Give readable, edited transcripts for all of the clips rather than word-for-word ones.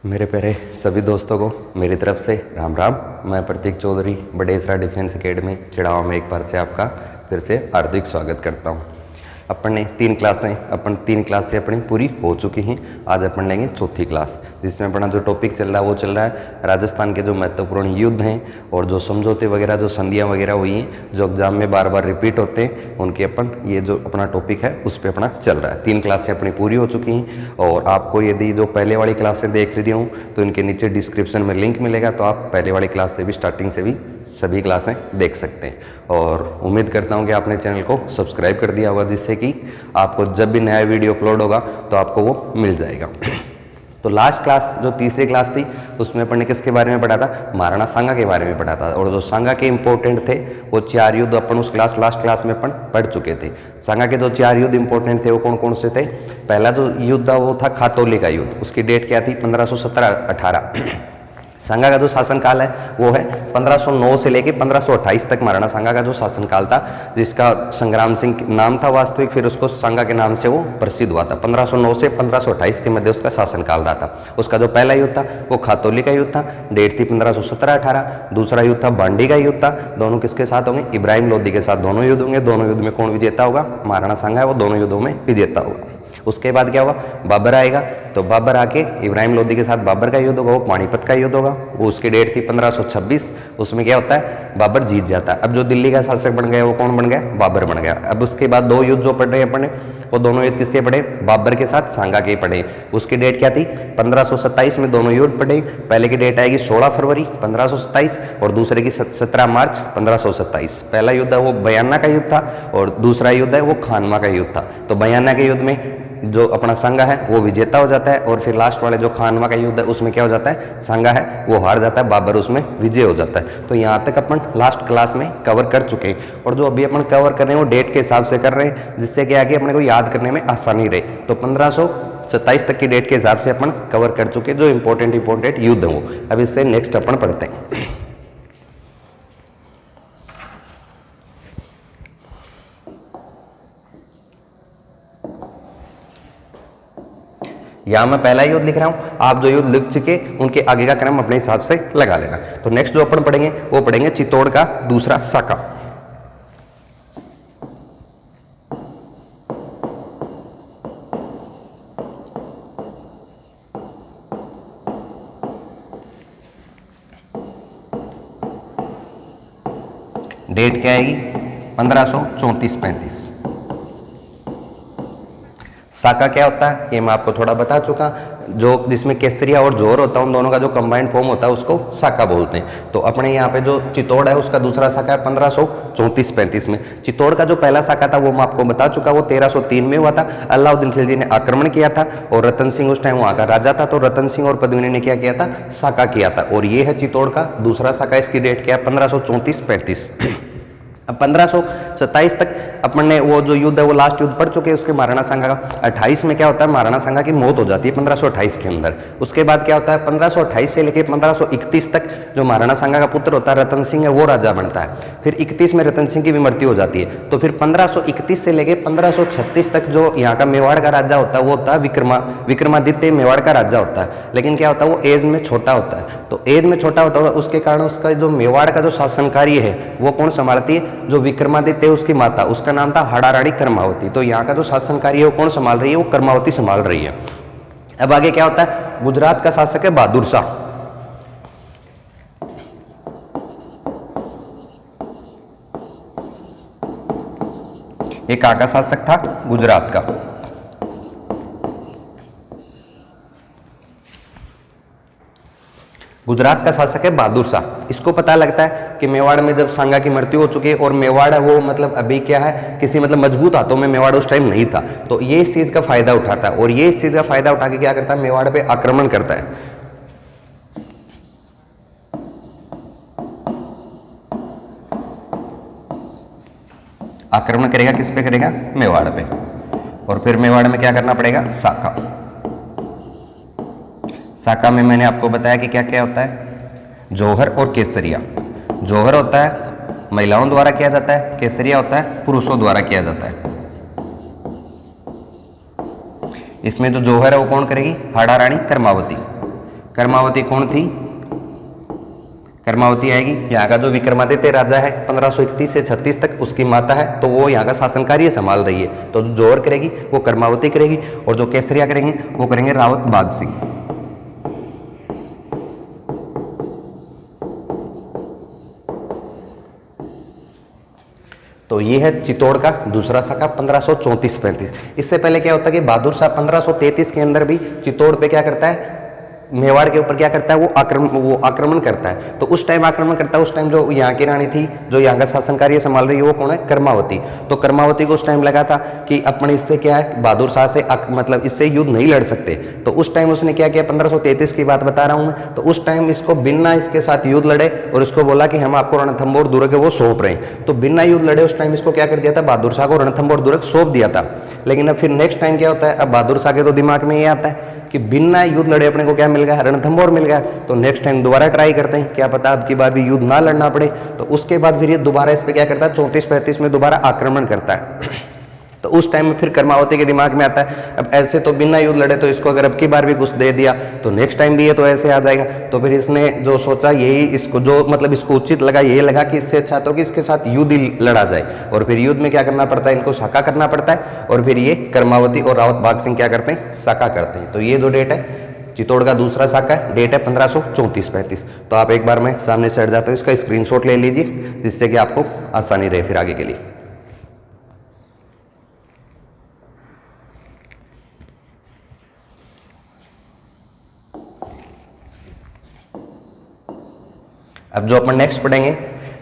मेरे प्यारे सभी दोस्तों को मेरी तरफ से राम राम। मैं प्रतीक चौधरी बडेसरा डिफेंस एकेडमी चिड़ावा में एक बार से आपका फिर से हार्दिक स्वागत करता हूं। अपन ने तीन क्लासें अपनी पूरी हो चुकी हैं। आज अपन लेंगे चौथी क्लास, जिसमें अपना जो टॉपिक चल रहा है वो चल रहा है राजस्थान के जो महत्वपूर्ण युद्ध हैं और जो समझौते वगैरह जो संधियां वगैरह हुई हैं जो एग्जाम में बार बार रिपीट होते हैं, उनके अपन ये जो अपना टॉपिक है उस पर अपना चल रहा है। तीन क्लासें अपनी पूरी हो चुकी हैं और आपको यदि जो पहले वाली क्लासें देख रही हूँ तो इनके नीचे डिस्क्रिप्शन में लिंक मिलेगा, तो आप पहले वाली क्लास से भी स्टार्टिंग से भी सभी क्लासें देख सकते हैं। और उम्मीद करता हूं कि आपने चैनल को सब्सक्राइब कर दिया होगा, जिससे कि आपको जब भी नया वीडियो अपलोड होगा तो आपको वो मिल जाएगा। तो लास्ट क्लास जो तीसरी क्लास थी उसमें अपन ने किसके बारे में पढ़ा था? महाराणा सांगा के बारे में पढ़ा था। और जो सांगा के इंपॉर्टेंट थे वो चार युद्ध अपन उस लास्ट क्लास में अपन पढ़ चुके थे। सांगा के जो चार युद्ध इंपॉर्टेंट थे वो कौन कौन से थे? पहला जो युद्ध था वो था खातौली का युद्ध। उसकी डेट क्या थी? 1517-18। सांगा का जो शासनकाल है वो है 1509 से लेके 1528 तक महाराणा सांगा का जो शासनकाल था, जिसका संग्राम सिंह नाम था वास्तविक, फिर उसको सांगा के नाम से वो प्रसिद्ध हुआ था। 1509 से 1528 के मध्य उसका शासनकाल रहा था। उसका जो पहला युद्ध था वो खातौली का युद्ध था, डेट थी 1517-18। दूसरा युद्ध था बांडी का युद्ध था। दोनों किसके साथ होंगे? इब्राहिम लोदी के साथ दोनों युद्ध होंगे। दोनों युद्ध में कौन विजेता होगा? महाराणा सांगा है वो दोनों युद्धों में विजेता होगा। उसके बाद क्या होगा? बाबर आएगा, तो बाबर आके इब्राहिम लोदी के साथ बाबर का युद्ध होगा, वो पानीपत का युद्ध होगा। वो उसकी डेट थी 1526। उसमें क्या होता है? बाबर जीत जाता है। अब जो दिल्ली का शासक बन गया वो कौन बन गया? बाबर बन गया। अब उसके बाद दो युद्ध जो पढ़ रहे हैं अपने, वो दोनों युद्ध किसके पढ़े? बाबर के साथ सांगा के पढ़े। उसकी डेट क्या थी? 1527 में दोनों युद्ध पढ़े। पहले की डेट आएगी 16 फरवरी 1527 और दूसरे की 17 मार्च 1527। पहला युद्ध है वो बयाना का युद्ध था और दूसरा युद्ध है वो खानवा का युद्ध था। तो बयाना के युद्ध में जो अपना सांगा है वो विजेता हो जाता है और फिर लास्ट वाले जो खानवा का युद्ध है उसमें क्या हो जाता है? सांगा है वो हार जाता है, बाबर उसमें विजय हो जाता है। तो यहाँ तक अपन लास्ट क्लास में कवर कर चुके हैं और जो अभी अपन कवर कर रहे हैं वो डेट के हिसाब से कर रहे हैं, जिससे कि आगे अपने को याद करने में आसानी रहे। तो 1527 तक की डेट के हिसाब से अपन कवर कर चुके जो इंपॉर्टेंट युद्ध हो। अब इससे नेक्स्ट अपन पढ़ते हैं। यहाँ मैं पहला युद्ध लिख रहा हूँ, आप जो युद्ध लिख चुके उनके आगे का क्रम अपने हिसाब से लगा लेना। तो नेक्स्ट जो अपन पढ़ेंगे वो पढ़ेंगे चित्तौड़ का दूसरा साका। डेट क्या आएगी? 1534-35। साका क्या होता है ये मैं आपको थोड़ा बता चुका। जो जिसमें केसरिया और जोर होता है उन दोनों का जो कंबाइंड फॉर्म होता है उसको साका बोलते हैं। तो अपने यहाँ पे जो चित्तौड़ है उसका दूसरा साका है 1534-35 में। चित्तौड़ का जो पहला साका था वो मैं आपको बता चुका, वो 1303 में हुआ था। अलाउद्दीन खिलजी ने आक्रमण किया था और रतन सिंह उस टाइम वहाँ का राजा था, तो रतन सिंह और पद्मिनी ने क्या किया था? साका किया था। और ये है चित्तौड़ का दूसरा साका। इसकी डेट क्या है? 1534-35। अब 1527 तक अपन ने वो जो युद्ध है वो लास्ट युद्ध पढ़ चुके हैं। उसके महाराणा सांगा का 28 में क्या होता है? महाराणा सांगा की मौत हो जाती है 1528 के अंदर। उसके बाद क्या होता है? 1528 से लेकर 1531 तक जो महाराणा सांगा का पुत्र होता है रतन सिंह है वो राजा बनता है। फिर 31 में रतन सिंह की भी मृत्यु हो जाती है। तो फिर 1531 से लेकर 1536 तक जो यहाँ का मेवाड़ का राजा होता है वो होता है विक्रमादित्य मेवाड़ का राजा होता है। लेकिन क्या होता है? वो एज में छोटा होता है। तो एज में छोटा होता है उसके कारण उसका जो मेवाड़ का जो शासन कार्य है वो कौन संभालती है? जो विक्रमादित्य उसकी माता, उसका नाम था हाड़ा रानी कर्मावती। तो यहाँ का जो शासन कार्य है वो कौन संभाल रही है? वो कर्मावती संभाल रही है। अब आगे क्या होता है? गुजरात का शासक है बहादुर शाह। ये कहाँ का शासक था? गुजरात का। गुजरात का शासक है बहादुर शाह। इसको पता लगता है कि मेवाड़ में जब सांगा की मृत्यु हो चुकी है और मेवाड़ है वो मतलब अभी क्या है किसी मतलब मजबूत हाथों में मेवाड़ उस टाइम नहीं था, तो ये इस चीज का फायदा उठाता है और ये इस चीज का फायदा उठा के क्या करता है? मेवाड़ पे आक्रमण करता है। आक्रमण करेगा किस पे? करेगा मेवाड़ पे। और फिर मेवाड़ में क्या करना पड़ेगा? साका। साका में मैंने आपको बताया कि क्या क्या होता है? जौहर और केसरिया। जौहर होता है महिलाओं द्वारा किया जाता है, केसरिया होता है पुरुषों द्वारा किया जाता है। इसमें जो जौहर है वो कौन करेगी? हाड़ा रानी कर्मावती। कर्मावती कौन थी? कर्मावती आएगी। यहाँ का जो विक्रमादित्य राजा है 1531 से 36 तक, उसकी माता है, तो वो यहाँ का शासन कार्य संभाल रही है। तो जो और करेगी वो कर्मावती करेगी, और जो केसरिया करेंगे वो करेंगे रावत बाघ सिंह। तो ये है चित्तौड़ का दूसरा शाखा 1534-35। इससे पहले क्या होता है कि बहादुर शाह 1533 के अंदर भी चित्तौड़ पे क्या करता है, मेवाड़ के ऊपर क्या करता है, वो आक्रमण करता है। तो उस टाइम आक्रमण करता है, उस टाइम जो यहाँ की रानी थी, जो यहाँ का शासन कार्य संभाल रही है, वो कौन है? कर्मावती। तो कर्मावती को उस टाइम लगा था कि अपने इससे क्या है, बहादुर शाह से मतलब इससे युद्ध नहीं लड़ सकते। तो उस टाइम उसने क्या किया, 1533 की बात बता रहा हूँ मैं, तो उस टाइम इसको बिना इसके साथ युद्ध लड़े और इसको बोला कि हम आपको रणथंभौर दुर्ग वो सौंप रहे हैं। तो बिना युद्ध लड़े उस टाइम इसको क्या कर दिया था, बहादुर शाह को रणथंभौर दुर्ग सौंप दिया था। लेकिन अब फिर नेक्स्ट टाइम क्या होता है, अब बहादुर शाह के तो दिमाग में ये आता है कि बिना युद्ध लड़े अपने को क्या मिल गया, रणथंभौर मिल गया। तो नेक्स्ट टाइम दोबारा ट्राई करते हैं, क्या पता अब की बार भी युद्ध ना लड़ना पड़े। तो उसके बाद फिर ये दोबारा इस पे क्या करता है, 34-35 में दोबारा आक्रमण करता है। तो उस टाइम में फिर कर्मावती के दिमाग में आता है, अब ऐसे तो बिना युद्ध लड़े तो इसको अगर अब की बार भी कुछ दे दिया तो नेक्स्ट टाइम भी ये तो ऐसे आ जाएगा। तो फिर इसने जो सोचा यही, इसको जो मतलब इसको उचित लगा, यही लगा कि इससे अच्छा तो कि इसके साथ युद्ध ही लड़ा जाए। और फिर युद्ध में क्या करना पड़ता है, इनको शाखा करना पड़ता है। और फिर ये कर्मावती और रावत बाघ सिंह क्या करते हैं, शाखा करते हैं। तो ये जो डेट है चित्तौड़ का दूसरा शाखा है, डेट है 1534-35। तो आप एक बार मैं सामने से हट जाते हो, इसका स्क्रीनशॉट ले लीजिए, जिससे कि आपको आसानी रहे फिर आगे के लिए। अब जो अपन नेक्स्ट पढ़ेंगे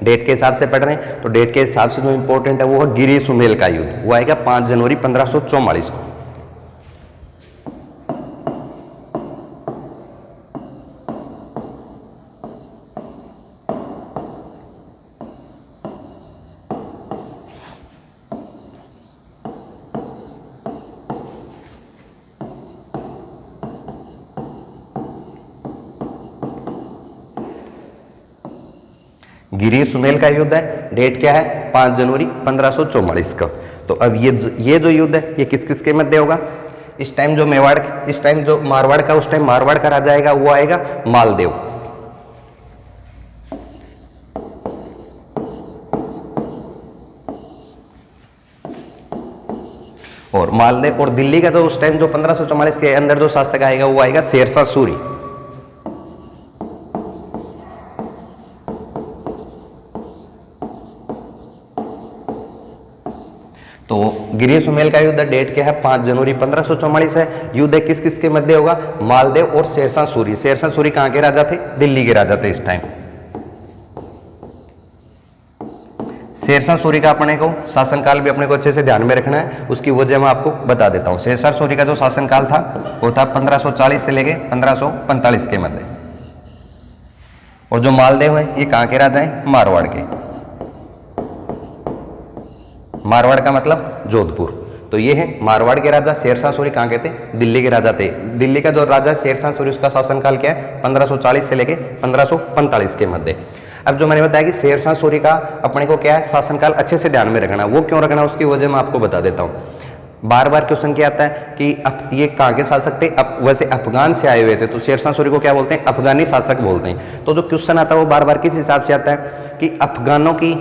डेट के हिसाब से पढ़ रहे हैं, तो डेट के हिसाब से जो इंपॉर्टेंट है वो है गिरी सुमेल का युद्ध। वो आएगा 5 जनवरी 1544 को। गिरी सुमेल का युद्ध है, डेट क्या है, 5 जनवरी 1544 का। तो अब ये जो युद्ध है ये किस किस के मध्य होगा, इस टाइम जो मेवाड़, इस टाइम जो मारवाड़ का, उस टाइम मारवाड़ का राजा आएगा वो आएगा मालदेव। और मालदेव और दिल्ली का जो उस टाइम जो 1544 के अंदर जो शासक आएगा वो आएगा शेरशाह सूरी। तो गिरी सुमेल का युद्ध डेट क्या है, 5 जनवरी 1544 है। युद्ध किस किस के मध्य होगा, मालदेव और शेरशाह सूरी। शेरशाह सूरी कहां के राजा थे, दिल्ली के राजा थे इस टाइम। शेरशाह सूरी का अपने को शासनकाल भी अपने को अच्छे से ध्यान में रखना है, उसकी वजह मैं आपको बता देता हूं। शेरशाह सूरी का जो शासनकाल था वो था 1540 से लेके 1545 के मध्य। और जो मालदेव है ये कहां के राजा है, मारवाड़ के। मारवाड़ का मतलब जोधपुर। तो ये है मारवाड़ के राजा शेरशाह सूरी, कहाँ के थे, दिल्ली के राजा थे। दिल्ली का जो राजा शेरशाह सूरी उसका शासनकाल क्या है, 1540 से लेके 1545 के मध्य। अब जो मैंने बताया कि शेरशाह सूरी का अपने को क्या है शासनकाल अच्छे से ध्यान में रखना, वो क्यों रखना उसकी वजह मैं आपको बता देता हूँ। बार बार क्वेश्चन क्या आता है कि ये कहाँ के शासक थे, वैसे अफगान से आए हुए थे, तो शेरशाह सूरी को क्या बोलते हैं, अफगानी शासक बोलते हैं। तो जो क्वेश्चन आता है वो बार बार किस हिसाब से आता है कि अफगानों की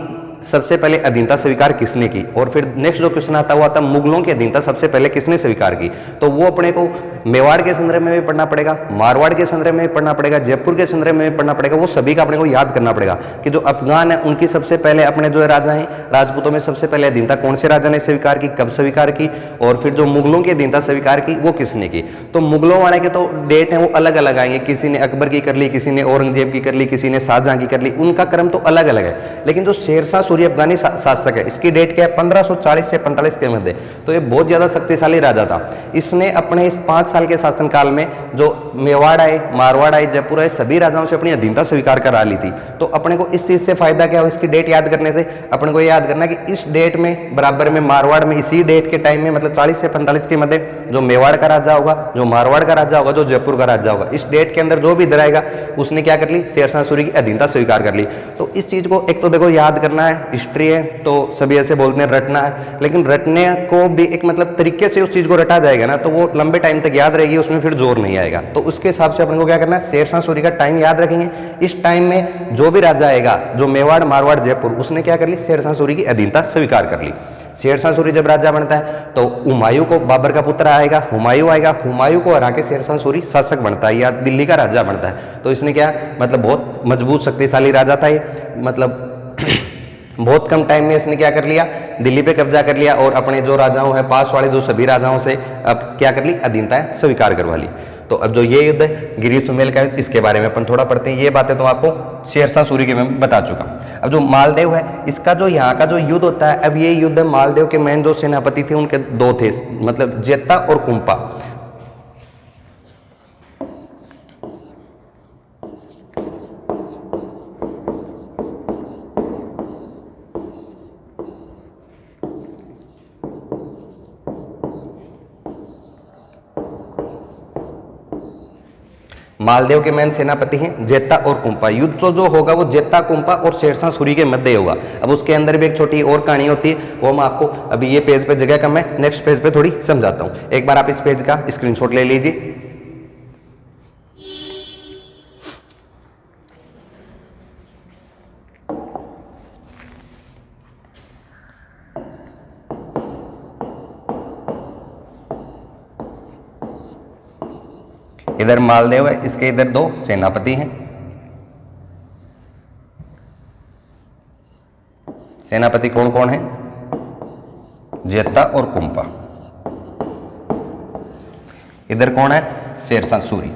सबसे पहले अधीनता स्वीकार किसने की, और फिर नेक्स्ट जो क्वेश्चन आता है वो आता है मुगलों की अधीनता सबसे पहले किसने स्वीकार की। तो वो अपने को मेवाड़ के संदर्भ में भी पढ़ना पड़ेगा, मारवाड़ के संदर्भ में भी पढ़ना पड़ेगा, जयपुर के संदर्भ में भी पढ़ना पड़ेगा। वो सभी का अपने को याद करना पड़ेगा कि जो अफगान है उनकी सबसे पहले अपने जो राजा हैं राजपूतों में सबसे पहले अधीनता कौन से राजा ने स्वीकार की, कब स्वीकार की, और फिर जो मुगलों की अधीनता स्वीकार की वो किसने की। तो मुगलों वाले के तो डेट है वो अलग अलग आएंगे, किसी ने अकबर की कर ली, किसी ने औरंगजेब की कर ली, किसी ने शाहजहां की कर ली, उनका क्रम तो अलग अलग है। लेकिन जो शेरशाह सूरी अफगानी शासक है इसकी डेट क्या है, 1540 से 45 के मध्य। तो ये बहुत ज्यादा शक्तिशाली राजा था। इसने अपने इस 5 साल के शासनकाल में जो मेवाड़ आए, मारवाड़ आए, जयपुर आए, सभी राजाओं से अपनी अधीनता स्वीकार करा ली थी। तो अपने को इस चीज से फायदा क्या हो, इसकी डेट याद करने से अपने को याद करना कि इस डेट में बराबर में मारवाड़ में इसी डेट के टाइम में मतलब 40 से 45 के मध्य जो मेवाड़ का राजा होगा, जो मारवाड़ का राजा होगा, जो जयपुर का राजा होगा, इस डेट के अंदर जो भी इधर आएगा उसने क्या कर ली, शेरशाह सूरी की अधीनता स्वीकार कर ली। तो इस चीज को एक तो देखो याद करना है, हिस्ट्री है तो सभी ऐसे बोलते हैं रटना है, लेकिन रटने को भी एक मतलब तरीके से उस चीज को रटा जाएगा ना तो वो लंबे टाइम तक याद रहेगी उसमें फिर जोर नहीं आएगा। तो उसके हिसाब से अपन को क्या करना है, शेरशाह सूरी का टाइम याद रखेंगे। इस टाइम में जो भी राजा आएगा, जो मेवाड़ मारवाड़ जयपुर, उसने क्या कर ली, शेरशाह सूरी की अधीनता स्वीकार कर ली। शेरशाह सूरी जब राजा बनता है तो हुमायूं को, बाबर का पुत्र आएगा, हुमायूं आएगा, हुमायूं को हरा के शेरशाह सूरी शासक बनता है या दिल्ली का राजा बनता है। तो इसने क्या मतलब बहुत मजबूत शक्तिशाली राजा था ये, मतलब बहुत कम टाइम में इसने क्या कर लिया, दिल्ली पे कब्जा कर लिया और अपने जो राजाओं है पास वाले जो सभी राजाओं से अब क्या कर ली, अधीनताएं स्वीकार करवा ली। तो अब जो ये युद्ध है गिरी सुमेल का युद्ध, इसके बारे में अपन थोड़ा पढ़ते हैं। ये बातें तो आपको शेरशाह सूरी के मैं बता चुका। अब जो मालदेव है, इसका जो यहाँ का जो युद्ध होता है, अब ये युद्ध मालदेव के मेन जो सेनापति थे उनके दो थे, मतलब जेता और कुंपा। मालदेव के मेन सेनापति हैं जेता और कुंपा। युद्ध तो जो होगा वो जेता, कुंपा और शेरशाह सूरी के मध्य होगा। अब उसके अंदर भी एक छोटी और कहानी होती है, वो मैं आपको अभी ये पेज पे जगह कम है, नेक्स्ट पेज पे थोड़ी समझाता हूँ। एक बार आप इस पेज का स्क्रीनशॉट ले लीजिए। इधर मालदेव है, इसके इधर दो सेनापति हैं। सेनापति कौन कौन है, जेता और कुंपा। इधर कौन है, शेरशाह सूरी।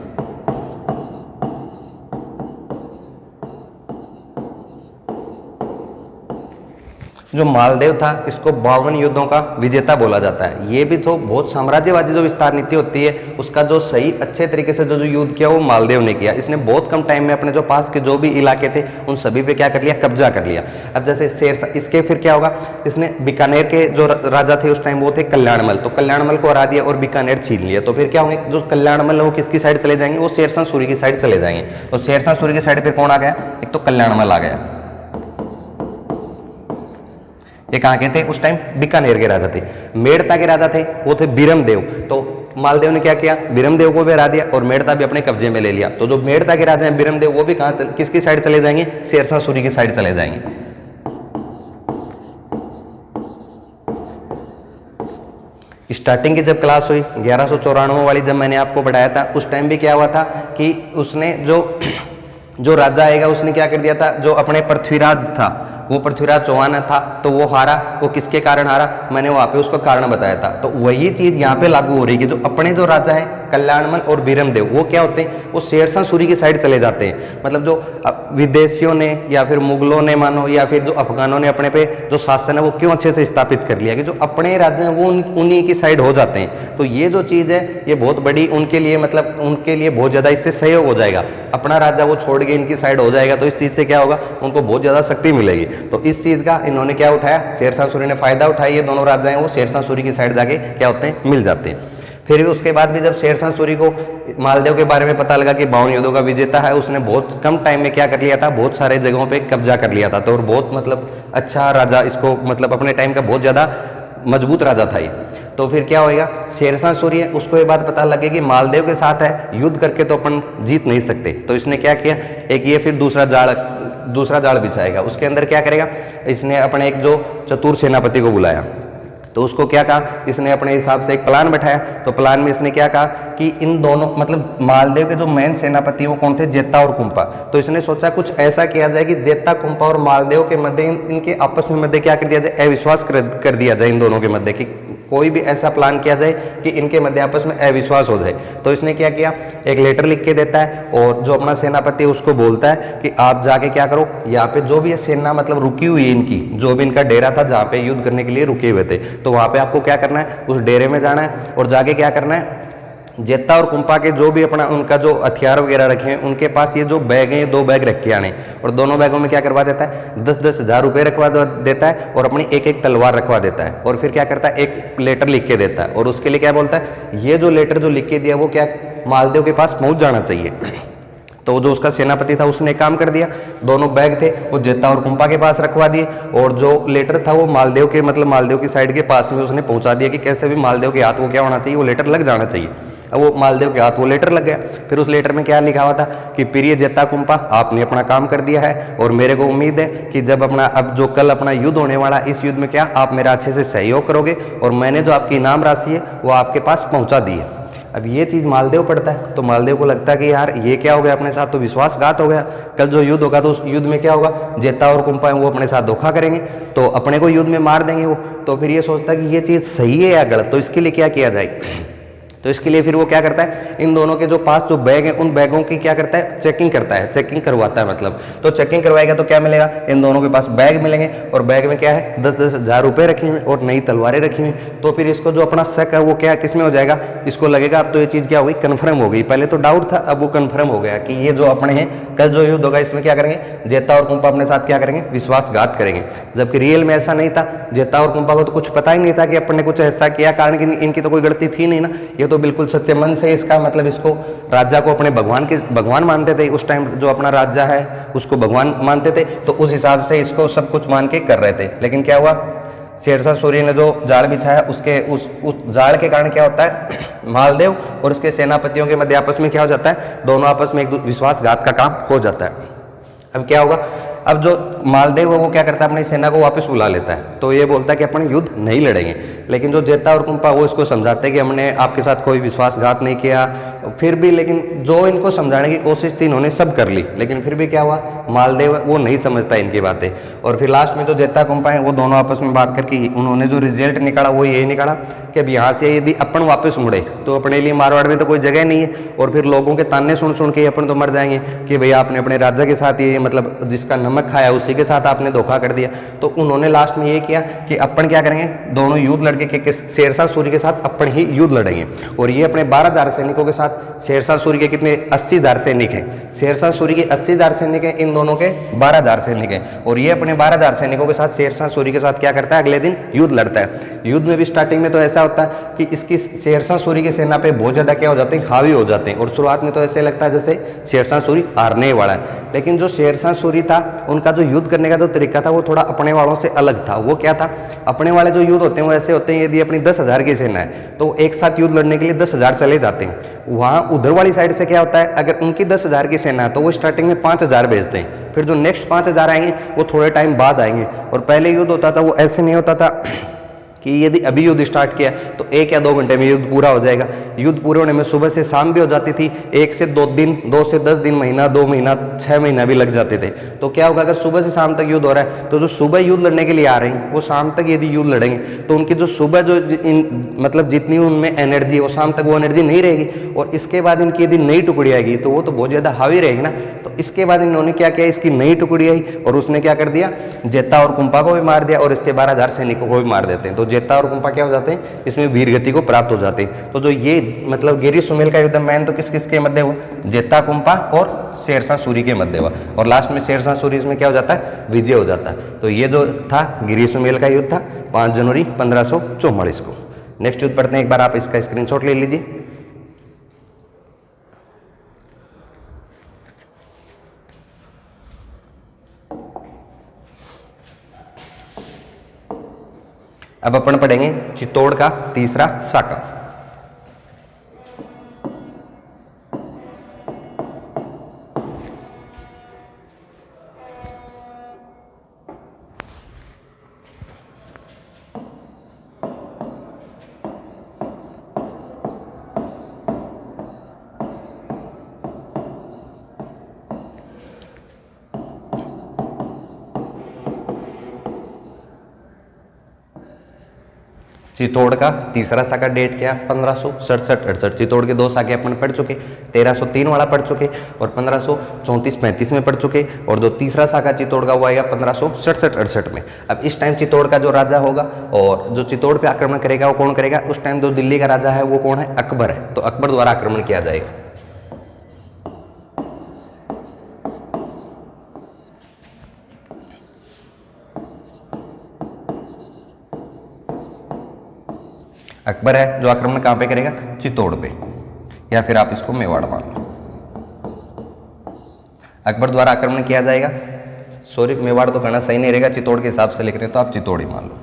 जो मालदेव था इसको 52 युद्धों का विजेता बोला जाता है। ये भी तो बहुत साम्राज्यवादी जो विस्तार नीति होती है उसका जो सही अच्छे तरीके से जो युद्ध किया वो मालदेव ने किया। इसने बहुत कम टाइम में अपने जो पास के जो भी इलाके थे उन सभी पे क्या कर लिया, कब्जा कर लिया। अब जैसे शेरशाह, इसके फिर क्या होगा, इसने बीकानेर के जो राजा थे उस टाइम वो थे कल्याणमल, तो कल्याणमल को हरा दिया और बीकानेर छीन लिया। तो फिर क्या होंगे, जो कल्याणमल वो किसकी साइड चले जाएंगे, वो शेरशाह सूरी की साइड चले जाएंगे। तो शेरशाह सूरी की साइड पर कौन आ गया, एक तो कल्याणमल आ गया। ये कहाँ के थे उस टाइम, बीकानेर के राजा थे। मेड़ता के राजा थे वो थे बीरमदेव। तो मालदेव ने क्या किया, बीरमदेव को भी हरा दिया और मेड़ता भी अपने कब्जे में ले लिया। तो जो मेड़ता के राजा हैं बीरमदेव, वो भी कहाँ किसकी साइड चले जाएंगे, शेरशाह सूरी की साइड चले जाएंगे। स्टार्टिंग की जब क्लास हुई 1194 वाली, जब मैंने आपको पढ़ाया था, उस टाइम भी क्या हुआ था कि उसने जो राजा आएगा उसने क्या कर दिया था, जो अपने पृथ्वीराज था वो पृथ्वीराज चौहान था, तो वो हारा। वो किसके कारण हारा, मैंने वहां पे उसका कारण बताया था। तो वही चीज यहाँ पे लागू हो रही है कि जो अपने जो राजा हैं कल्याणमल और बीरमदेव, वो क्या होते हैं, वो शेरशाह सूरी की साइड चले जाते हैं। मतलब जो विदेशियों ने या फिर मुगलों ने मानो या फिर जो अफगानों ने अपने पे जो शासन है वो क्यों अच्छे से स्थापित कर लिया कि जो अपने राज्य हैं वो उन्हीं की साइड हो जाते हैं। तो ये जो चीज़ है ये बहुत बड़ी उनके लिए, मतलब उनके लिए बहुत ज़्यादा इससे सहयोग हो जाएगा। अपना राज्य वो छोड़ के इनकी साइड हो जाएगा तो इस चीज़ से क्या होगा, उनको बहुत ज़्यादा शक्ति मिलेगी। तो इस चीज़ का इन्होंने क्या उठाया, शेरशाह सूरी ने फायदा उठाया। ये दोनों राज्य हैं वो शेरशाह सूरी की साइड जाके क्या होते हैं, मिल जाते हैं। फिर उसके बाद भी जब शेरशाह सूरी को मालदेव के बारे में पता लगा कि 52 युद्धों का विजेता है, उसने बहुत कम टाइम में क्या कर लिया था, बहुत सारे जगहों पे कब्जा कर लिया था। तो और बहुत मतलब अच्छा राजा, इसको मतलब अपने टाइम का बहुत ज़्यादा मजबूत राजा था ये। तो फिर क्या होएगा, शेरशाह सूरी है उसको ये बात पता लगे कि मालदेव के साथ है, युद्ध करके तो अपन जीत नहीं सकते। तो इसने क्या किया, एक ये फिर दूसरा जाल बिछाएगा। उसके अंदर क्या करेगा, इसने अपने एक जो चतुर सेनापति को बुलाया। तो उसको क्या कहा, इसने अपने हिसाब से एक प्लान बैठाया। तो प्लान में इसने क्या कहा कि इन दोनों मतलब मालदेव के जो मेन सेनापति वो कौन थे, जेता और कुंपा। तो इसने सोचा कुछ ऐसा किया जाए कि जेता, कुंपा और मालदेव के मध्य इनके आपस में मध्य क्या कर दिया जाए, अविश्वास कर दिया जाए इन दोनों के मध्य, कि कोई भी ऐसा प्लान किया जाए कि इनके मध्य आपस में अविश्वास हो जाए। तो इसने क्या किया, एक लेटर लिख के देता है और जो अपना सेनापति है उसको बोलता है कि आप जाके क्या करो, यहाँ पे जो भी ये सेना मतलब रुकी हुई है इनकी, जो भी इनका डेरा था जहाँ पे युद्ध करने के लिए रुके हुए थे, तो वहाँ पे आपको क्या करना है, उस डेरे में जाना है और जाके क्या करना है, जेता और कुंपा के जो भी अपना उनका जो हथियार वगैरह रखे हैं उनके पास ये जो बैग हैं, 2 बैग रख के आने। और दोनों बैगों में क्या करवा देता है, 10-10 हज़ार रुपये रखवा देता है और अपनी एक तलवार रखवा देता है। और फिर क्या करता है, एक लेटर लिख के देता है और उसके लिए क्या बोलता है, ये जो लेटर जो लिख के दिया वो क्या मालदेव के पास पहुंच जाना चाहिए। तो जो उसका सेनापति था उसने काम कर दिया, दोनों बैग थे वो जेता और कुंपा के पास रखवा दिए और जो लेटर था वो मालदेव की साइड के पास में उसने पहुंचा दिया कि कैसे भी मालदेव के हाथ को क्या होना चाहिए, वो लेटर लग जाना चाहिए। अब वो मालदेव के हाथ वो लेटर लग गया। फिर उस लेटर में क्या लिखा हुआ था कि प्रिय जेता कुंपा, आपने अपना काम कर दिया है और मेरे को उम्मीद है कि जब अब जो कल अपना युद्ध होने वाला, इस युद्ध में क्या आप मेरा अच्छे से सहयोग करोगे और मैंने जो आपकी इनाम राशि है वो आपके पास पहुंचा दी है। अब ये चीज़ मालदेव पढ़ता है तो मालदेव को लगता है कि यार ये क्या हो गया अपने साथ, तो विश्वासघात हो गया। कल जो युद्ध होगा तो उस युद्ध में क्या होगा, जेता और कुंपा वो अपने साथ धोखा करेंगे तो अपने को युद्ध में मार देंगे वो। तो फिर ये सोचता है कि ये चीज़ सही है या गलत, तो इसके लिए क्या किया जाए। तो इसके लिए फिर वो क्या करता है, इन दोनों के जो पास जो बैग है उन बैगों की क्या करता है, चेकिंग करता है, चेकिंग करवाता है मतलब। तो चेकिंग करवाएगा तो क्या मिलेगा, इन दोनों के पास बैग मिलेंगे और बैग में क्या है 10-10 हज़ार रुपये रखे हुए और नई तलवारें रखी हुई। तो फिर इसको जो अपना शक है वो क्या किस में हो जाएगा, इसको लगेगा अब तो ये चीज़ क्या हो गई, कन्फर्म हो गई। पहले तो डाउट था, अब वो कन्फर्म हो गया कि ये जो अपने हैं कल जो युद्ध होगा इसमें क्या करेंगे, जेता और कुंपा अपने साथ क्या करेंगे, विश्वासघात करेंगे। जबकि रियल में ऐसा नहीं था, जेता और कुंपा को तो कुछ पता ही नहीं था कि अपन ने कुछ ऐसा किया, कारण कि इनकी तो कोई गलती थी नहीं ना। ये तो बिल्कुल सच्चे मन से इसका मतलब इसको राजा को अपने भगवान मानते थे। उस टाइम जो अपना राजा है उसको भगवान मानते थे, तो उस हिसाब से इसको सब कुछ मान के कर रहे थे। लेकिन क्या हुआ, शेरशाह सूरी ने जो जाल बिछाया उसके उस जाल के कारण क्या होता है, मालदेव और उसके सेनापतियों के मध्य आपस में क्या हो जाता है, दोनों आपस में एक विश्वासघात का काम हो जाता है। अब क्या होगा, अब जो मालदेव है वो क्या करता है, अपनी सेना को वापस बुला लेता है। तो ये बोलता है कि अपन युद्ध नहीं लड़ेंगे। लेकिन जो जेता और कुंपा वो इसको समझाते हैं कि हमने आपके साथ कोई विश्वासघात नहीं किया। फिर भी लेकिन जो इनको समझाने की कोशिश थी इन्होंने सब कर ली, लेकिन फिर भी क्या हुआ, मालदेव वो नहीं समझता इनकी बातें। और फिर लास्ट में जो जेता कुंपा है वो दोनों आपस में बात करके उन्होंने जो रिजल्ट निकाला वो यही निकाला कि अब यहाँ से यदि अपन वापस मुड़े तो अपने लिए मारवाड़ में तो कोई जगह नहीं है और फिर लोगों के ताने सुन सुन के अपन तो मर जाएंगे कि भैया आपने अपने राजा के साथ ये मतलब जिसका नमक खाया उसी के साथ आपने धोखा कर दिया। तो उन्होंने लास्ट में ये किया कि अपन क्या करेंगे, दोनों युद्ध लड़के के शेरशाह सूरी के साथ अपन ही युद्ध लड़ेंगे। और ये अपने 12,000 सैनिकों के साथ, शेरशाह सूरी के कितने 80,000 सैनिक हैं, शेरशाह सूरी के 80,000 सैनिक हैं, इन दोनों के 12,000 सैनिक हैं। और ये अपने 12,000 सैनिकों के साथ शेरशाह सूरी के साथ क्या करता है, अगले दिन युद्ध लड़ता है। युद्ध में भी स्टार्टिंग में तो ऐसा होता है कि इसकी शेरशाह सूरी की सेना पे बहुत ज्यादा क्या हो जाते हैं, हावी हो जाते हैं। और शुरुआत में तो ऐसे लगता है जैसे शेरशाह सूरी हारने वाला है। लेकिन जो शेरशाह सूरी था उनका जो युद्ध करने का जो तरीका था वो थोड़ा अपने वालों से अलग था। वो क्या था, अपने वाले जो युद्ध होते हैं वो ऐसे होते हैं, यदि अपनी 10,000 की सेना है तो एक साथ युद्ध लड़ने के लिए 10,000 चले जाते हैं। वहाँ उधर वाली साइड से क्या होता है, अगर उनकी 10,000 की सेना है तो वो स्टार्टिंग में 5,000 भेजते हैं, फिर जो नेक्स्ट 5,000 आएंगे वो थोड़े टाइम बाद आएंगे। और पहले युद्ध होता था वो ऐसे नहीं होता था कि यदि अभी युद्ध स्टार्ट किया तो 1 या 2 घंटे में युद्ध पूरा हो जाएगा। युद्ध पूरे होने में सुबह से शाम भी हो जाती थी, 1 से 2 दिन, 2 से 10 दिन, महीना, 2 महीना, 6 महीना भी लग जाते थे। तो क्या होगा, अगर सुबह से शाम तक युद्ध हो रहा है तो जो सुबह युद्ध लड़ने के लिए आ रहे हैं वो शाम तक यदि युद्ध लड़ेंगे तो उनकी जो सुबह जो मतलब जितनी उनमें एनर्जी है वो शाम तक वो एनर्जी नहीं रहेगी। और इसके बाद इनकी यदि नई टुकड़ी आएगी तो वो तो बहुत ज़्यादा हावी रहेगी ना। तो इसके बाद इन्होंने क्या किया, इसकी नई टुकड़ी आई और उसने क्या कर दिया, जेता और कुंपा को भी मार दिया और इसके 12,000 सैनिकों को भी मार देते हैं। तो जेता और कुंपा क्या हो जाते हैं, इसमें वीरगति को प्राप्त हो जाते हैं। तो जो ये मतलब गिरी सुमेल का युद्ध मैन तो किस किस के मध्य हुआ, जेता कुंपा और शेरशाह सूरी के मध्य हुआ। और लास्ट में शेरशाह सूरी इसमें क्या हो जाता है, विजय हो जाता है। तो ये जो था गिरी सुमेल का युद्ध था 5 जनवरी 1544 को। नेक्स्ट युद्ध पढ़ते हैं, एक बार आप इसका स्क्रीनशॉट ले लीजिए। अब अपन पढ़ेंगे चित्तौड़ का तीसरा साका। चित्तौड़ का तीसरा साका डेट क्या, 1567-68। चित्तौड़ के 2 साके अपन पढ़ चुके, 1303 वाला पढ़ चुके और 1534-35 में पढ़ चुके। और जो तीसरा साका चित्तौड़ का वो आएगा 1567-68 में। अब इस टाइम चित्तौड़ का जो राजा होगा और जो चित्तौड़ पे आक्रमण करेगा वो कौन करेगा, उस टाइम जो दिल्ली का राजा है वो कौन है, अकबर है। तो अकबर द्वारा आक्रमण किया जाएगा। अकबर है जो आक्रमण कहाँ पे करेगा, चित्तौड़ पे, या फिर आप इसको मेवाड़ मान लो। अकबर द्वारा आक्रमण किया जाएगा। सॉरी, मेवाड़ तो कहना सही नहीं रहेगा, चित्तौड़ के हिसाब से लिख रहे हैं तो आप चित्तौड़ ही मान लो।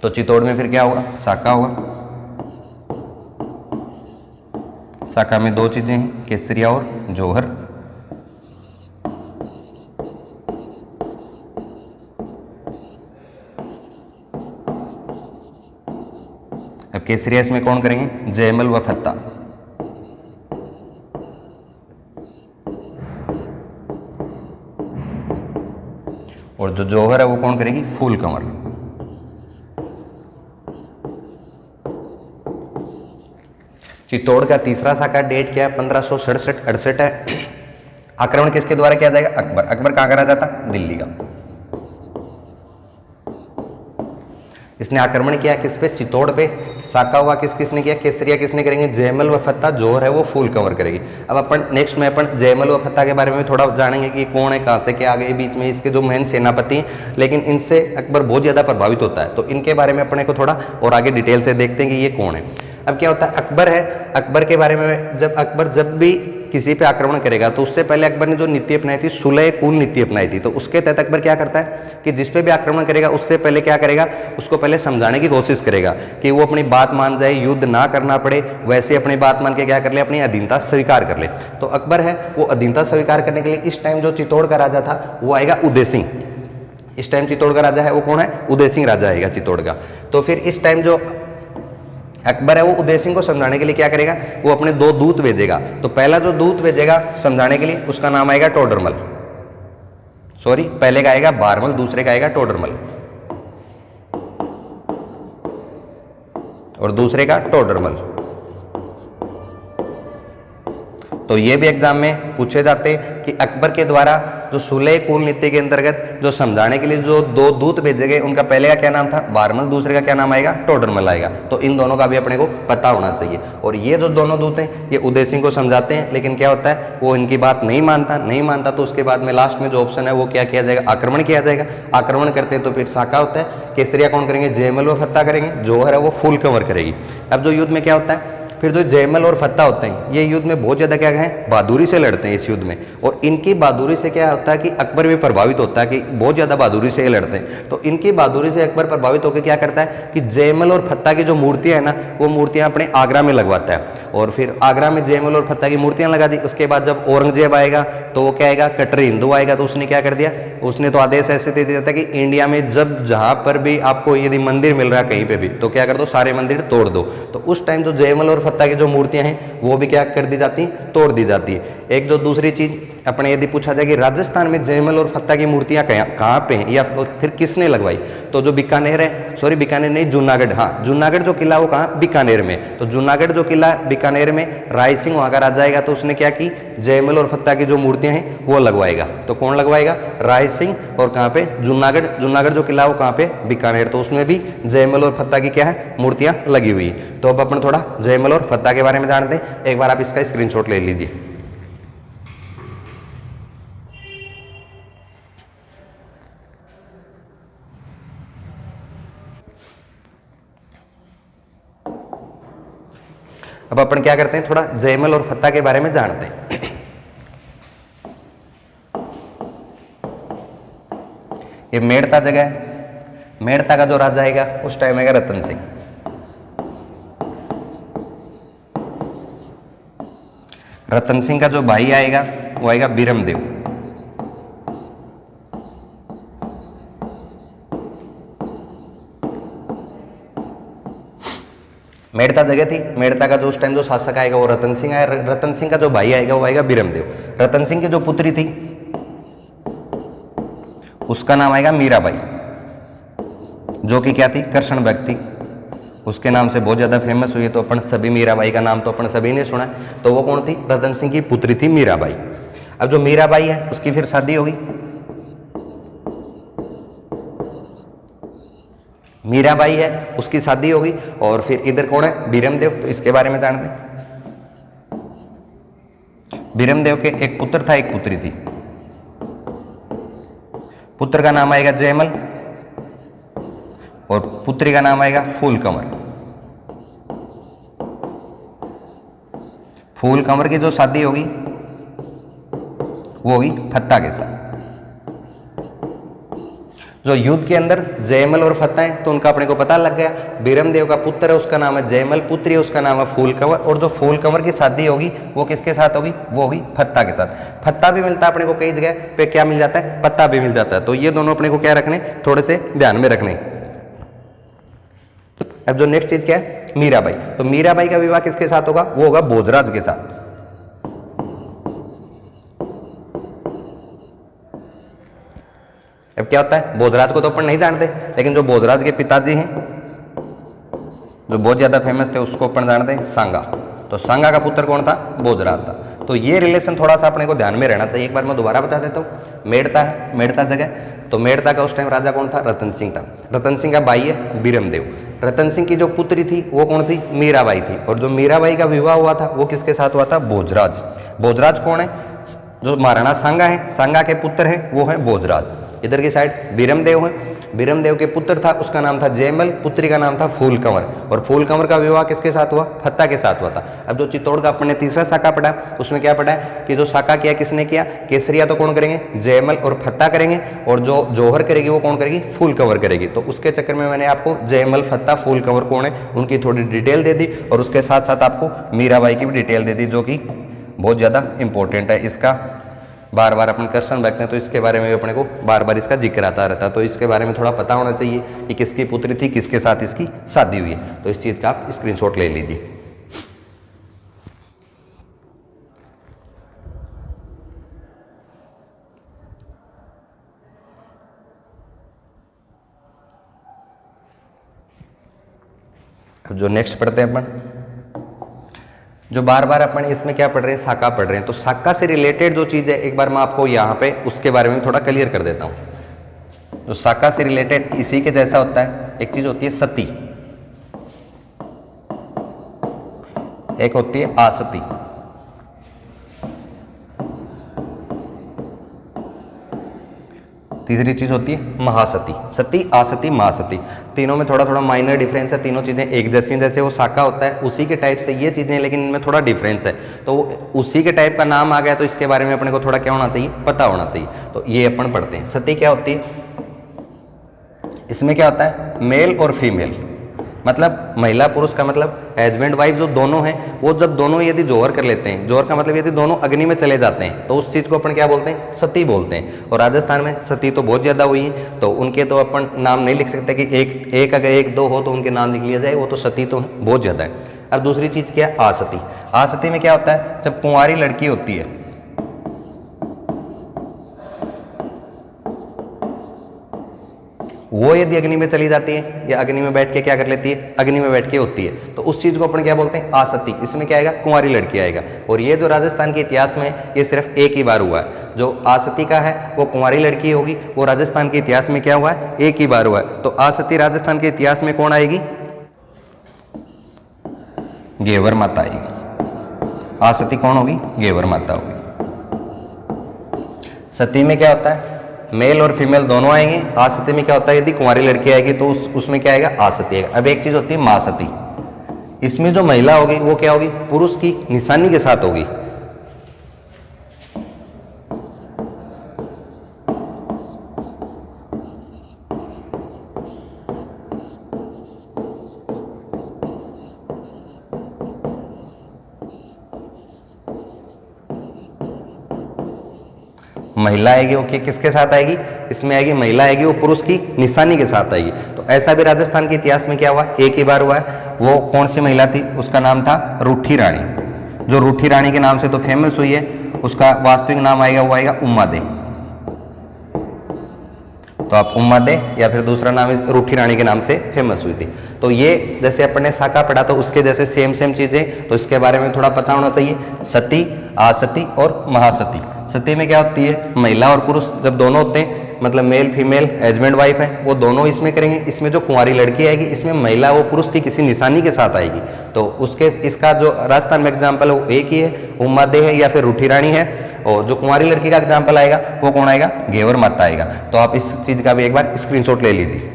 तो चित्तौड़ में फिर क्या होगा, साका होगा। साका में दो चीजें हैं, केसरिया और जौहर। अब केसरिया इसमें कौन करेंगे, जयमल व फत्ता। और जो जौहर है वो कौन करेगी, फूल कंवर। चित्तौड़ का तीसरा साका डेट क्या है, 1567-68 है। आक्रमण किसके द्वारा किया जाएगा, अकबर। अकबर कहां का राजा था, दिल्ली का। इसने आक्रमण किया किस पे, चित्तौड़ पे। साका हुआ किसने किया, केसरिया किसने करेंगे, जयमल व फत्ता। जौहर है वो फूल कंवर करेगी। अब अपन नेक्स्ट में अपन जयमल व फत्ता के बारे में थोड़ा जानेंगे कि कौन है, कहां से क्या आ गए, बीच में इसके जो मेन सेनापति हैं, लेकिन इनसे अकबर बहुत ज्यादा प्रभावित होता है, तो इनके बारे में अपने को थोड़ा और आगे डिटेल से देखते हैं कि ये कौन है। अब क्या होता है, अकबर है, अकबर के बारे में जब भी किसी पे आक्रमण करेगा तो उससे पहले अकबर ने जो नीति अपनाई थी, सुलह कुल नीति अपनाई थी। तो उसके तहत अकबर क्या करता है कि जिस पे भी आक्रमण करेगा उससे पहले क्या करेगा, उसको पहले समझाने की कोशिश करेगा कि वो अपनी बात मान जाए, युद्ध ना करना पड़े, वैसे अपनी बात मान के क्या कर ले, अपनी अधीनता स्वीकार कर ले। तो अकबर है वो अधीनता स्वीकार करने के लिए इस टाइम जो चित्तौड़ का राजा था वो आएगा उदय सिंह। इस टाइम चित्तौड़ का राजा है वो कौन है, उदय सिंह राजा आएगा चित्तौड़ का। तो फिर इस टाइम जो अकबर है वो उदय सिंह को समझाने के लिए क्या करेगा, वो अपने दो दूत भेजेगा। तो पहला जो दूत भेजेगा समझाने के लिए उसका नाम आएगा टोडरमल। सॉरी, पहले का आएगा बारमल, दूसरे का आएगा टोडरमल, और दूसरे का टोडरमल। तो ये भी एग्जाम में पूछे जाते हैं कि अकबर के द्वारा जो सुलह कुल नीति के अंतर्गत जो समझाने के लिए जो दो दूत भेजे गए, उनका पहले का क्या नाम था, बारमल, दूसरे का क्या नाम आएगा, टोडरमल आएगा। तो इन दोनों का भी अपने को पता होना चाहिए। और ये जो दोनों दूत हैं ये उदय सिंह को समझाते हैं, लेकिन क्या होता है वो इनकी बात नहीं मानता। तो उसके बाद में लास्ट में जो ऑप्शन है वो क्या किया जाएगा, आक्रमण किया जाएगा। आक्रमण करते हैं तो फिर साका होता है, केसरिया कौन करेंगे, जयमल व फत्ता करेंगे, जौहर है वो फूल कंवर करेगी। अब जो युद्ध में क्या होता है, फिर जो जयमल और फत्ता होते हैं ये युद्ध में बहुत ज़्यादा क्या है, बहादुरी से लड़ते हैं इस युद्ध में। और इनकी बहादुरी से क्या होता है कि अकबर भी प्रभावित होता है कि बहुत ज़्यादा बहादुरी से ये लड़ते हैं। तो इनकी बहादुरी से अकबर प्रभावित होकर क्या करता है कि जयमल और फत्ता की जो मूर्तियाँ है ना, वो मूर्तियाँ अपने आगरा में लगवाता है। और फिर आगरा में जयमल और फत्ता की मूर्तियाँ लगा दी। उसके बाद जब औरंगजेब आएगा तो वो क्या आएगा, कट्टर हिंदू आएगा। तो उसने क्या कर दिया, उसने तो आदेश ऐसे दे दिया था कि इंडिया में जब जहाँ पर भी आपको यदि मंदिर मिल रहा है कहीं पे भी, तो क्या कर दो, सारे मंदिर तोड़ दो। तो उस टाइम जो जयमल और फत्ता की जो मूर्तियां हैं वो भी क्या कर दी जाती हैं, तोड़ दी जाती है। एक जो दूसरी चीज अपने यदि पूछा जाए कि राजस्थान में जयमल और फत्ता की मूर्तियां कहाँ पे हैं या फिर किसने लगवाई, तो जो बीकानेर है, सॉरी बीकानेर नहीं, जूनागढ़, हाँ जूनागढ़ जो किला वो कहाँ, बीकानेर में। तो जूनागढ़ जो किला बीकानेर में राय सिंह वहाँ का राजा आएगा, तो उसने क्या की, जयमल और फत्ता की जो मूर्तियां हैं वो लगवाएगा। तो कौन लगवाएगा, राय सिंह। और कहाँ पे, जूनागढ़ जो किला वो कहाँ पे, बीकानेर। तो उसमें भी जयमल और फत्ता की क्या है, मूर्तियां लगी हुई है। तो अब अपन थोड़ा जयमल और फत्ता के बारे में जानते हैं। एक बार आप इसका स्क्रीनशॉट ले लीजिए। अब अपन क्या करते हैं, थोड़ा जयमल और फत्ता के बारे में जानते हैं। ये मेड़ता जगह है, मेड़ता का जो राजा आएगा उस टाइम आएगा रतन सिंह। रतन सिंह का जो भाई आएगा वो आएगा बीरमदेव। मेड़ता जगह थी, मेड़ता का जो उस टाइम जो शासक आएगा वो रतन सिंह आएगा। रतन सिंह का जो भाई आएगा वो आएगा बीरमदेव। रतन सिंह की जो पुत्री थी उसका नाम आएगा मीराबाई, जो कि क्या थी, कृष्ण भक्ति, उसके नाम से बहुत ज्यादा फेमस हुई है। तो अपन सभी, मीराबाई का नाम तो अपन सभी ने सुना है। तो वो कौन थी, रतन सिंह की पुत्री थी मीराबाई। अब जो मीराबाई है उसकी फिर शादी होगी, मीराबाई है उसकी शादी होगी। और फिर इधर कौन है, बीरमदेव। तो इसके बारे में जानते हैं। बीरमदेव के एक पुत्र था, एक पुत्री थी। पुत्र का नाम आएगा जयमल और पुत्री का नाम आएगा फूल कंवर। फूल कंवर की जो शादी होगी वो होगी फत्ता के साथ। जो युद्ध के अंदर जयमल और फत्ता है तो उनका अपने को पता लग गया। बीरमदेव का पुत्र है उसका नाम है जयमल, पुत्री है उसका नाम है फूलकंवर, और जो फूलकंवर की शादी होगी वो किसके साथ होगी, वो होगी फत्ता के साथ। फत्ता भी मिलता है अपने को कई जगह पे, क्या मिल जाता है, पत्ता भी मिल जाता है। तो ये दोनों अपने को क्या रखने, थोड़े से ध्यान में रखने। अब जो नेक्स्ट चीज क्या है, मीराबाई। तो मीराबाई का विवाह किसके साथ होगा, वो होगा भोजराज के साथ। अब क्या होता है, भोजराज को तो अपन नहीं जानते, लेकिन जो भोजराज के पिताजी हैं जो बहुत ज्यादा फेमस थे उसको अपन जानते हैं, सांगा। तो सांगा का पुत्र कौन था, भोजराज था। तो ये रिलेशन थोड़ा सा अपने को ध्यान में रहना चाहिए। एक बार मैं दोबारा बता देता हूँ। मेड़ता है, मेड़ता जगह, तो मेड़ता का उस टाइम राजा कौन था, रतन सिंह था। रतन सिंह का भाई है बीरमदेव। रतन सिंह की जो पुत्री थी वो कौन थी, मीराबाई थी। और जो मीराबाई का विवाह हुआ था वो किसके साथ हुआ था, भोजराज। भोजराज कौन है, जो महाराणा सांगा है, सांगा के पुत्र है वो है भोजराज। इधर की साइड बीरमदेव है, बीरमदेव के पुत्र था उसका नाम था जयमल, पुत्री का नाम था फूलकंवर। और फूलकंवर का विवाह किसके साथ हुआ, फत्ता के साथ हुआ था। अब जो चित्तौड़ का अपने तीसरा शाखा पढ़ा उसमें क्या पढ़ा है कि जो शाखा किया किसने किया, केसरिया तो कौन करेंगे, जयमल और फत्ता करेंगे, और जो जौहर करेगी वो कौन करेगी, फूलकंवर करेगी। तो उसके चक्कर में मैंने आपको जयमल, फत्ता, फूलकंवर कौन है उनकी थोड़ी डिटेल दे दी, और उसके साथ साथ आपको मीराबाई की भी डिटेल दे दी, जो कि बहुत ज़्यादा इंपॉर्टेंट है। इसका बार बार अपन क्वेश्चन रखते हैं तो इसके बारे में भी अपने को बार बार इसका जिक्र आता रहता है। तो इसके बारे में थोड़ा पता होना चाहिए कि किसकी पुत्री थी, किसके साथ इसकी शादी हुई है। तो इस चीज़ का आप स्क्रीनशॉट ले लीजिए। अब जो नेक्स्ट पढ़ते हैं अपन, जो बार बार अपन इसमें क्या पढ़ रहे हैं, शाखा पढ़ रहे हैं। तो शाखा से रिलेटेड जो चीज़ है एक बार मैं आपको यहाँ पे उसके बारे में थोड़ा क्लियर कर देता हूँ। जो शाखा से रिलेटेड इसी के जैसा होता है, एक चीज होती है सती, एक होती है आसती। तीसरी चीज होती है महासती। सती, आसती, महासती, तीनों में थोड़ा थोड़ा माइनर डिफरेंस है। तीनों चीजें एक जैसी हैं, जैसे वो शाखा होता है उसी के टाइप से ये चीजें, लेकिन इनमें थोड़ा डिफरेंस है। तो उसी के टाइप का नाम आ गया तो इसके बारे में अपने को थोड़ा क्या होना चाहिए, पता होना चाहिए। तो ये अपन पढ़ते हैं। सती क्या होती है, इसमें क्या होता है, मेल और फीमेल, मतलब महिला पुरुष का मतलब हस्बैंड वाइफ जो दोनों हैं, वो जब दोनों यदि जौहर कर लेते हैं, जौहर का मतलब यदि दोनों अग्नि में चले जाते हैं तो उस चीज को अपन क्या बोलते हैं, सती बोलते हैं। और राजस्थान में सती तो बहुत ज्यादा हुई है, तो उनके तो अपन नाम नहीं लिख सकते कि एक अगर एक दो हो तो उनके नाम लिख लिया जाए, वो तो सती तो बहुत ज्यादा है। अब दूसरी चीज क्या है, आसती। आसती में क्या होता है, जब कुंवारी लड़की होती है, वो यदि अग्नि में चली जाती है या अग्नि में बैठ के क्या कर लेती है, अग्नि में बैठ के होती है, तो उस चीज को अपन क्या बोलते हैं, आसती। इसमें क्या आएगा, कुंवारी लड़की आएगा। और ये जो राजस्थान के इतिहास में ये सिर्फ एक ही बार हुआ है। जो आसती का है वो कुंवारी लड़की होगी, वो राजस्थान के इतिहास में क्या हुआ है, एक ही बार हुआ है। तो आसती राजस्थान के इतिहास में कौन आएगी, घेवर माता आएगी। आसती कौन होगी, घेवर माता होगी। सती में क्या होता है, मेल और फीमेल दोनों आएंगे। आसती में क्या होता है, यदि कुंवारी लड़की आएगी तो उसमें क्या आएगा, आसती आएगा। अब एक चीज होती है महासती, इसमें जो महिला होगी वो क्या होगी, पुरुष की निशानी के साथ होगी। महिला आएगी वो किसके साथ आएगी, इसमें आएगी महिला आएगी वो पुरुष की निशानी के साथ आएगी। तो ऐसा भी राजस्थान के इतिहास में क्या हुआ, एक ही बार हुआ है। वो कौन सी महिला थी, उसका नाम था रूठी रानी। जो रूठी रानी के नाम से तो फेमस हुई है, उसका वास्तविक नाम आएगा वो आएगा उम्मादे। तो आप उम्मादे या फिर दूसरा नाम रूठी रानी के नाम से फेमस हुई थी। तो ये जैसे अपन ने शाखा पढ़ा तो उसके जैसे सेम चीजें, तो इसके बारे में थोड़ा पता होना चाहिए। सती, आसती और महासती। सती में क्या होती है, महिला और पुरुष जब दोनों होते हैं, मतलब मेल फीमेल हस्बैंड वाइफ है, वो दोनों इसमें करेंगे। इसमें जो कुंवारी लड़की आएगी, इसमें महिला वो पुरुष की किसी निशानी के साथ आएगी। तो उसके इसका जो राजस्थान में एग्जाम्पल है वो एक ही है, उम्मादे है या फिर रूठी रानी है। और जो कुंवारी लड़की का एग्जाम्पल आएगा वो कौन आएगा, घेवर माता आएगा। तो आप इस चीज का भी एक बार स्क्रीनशॉट ले लीजिए।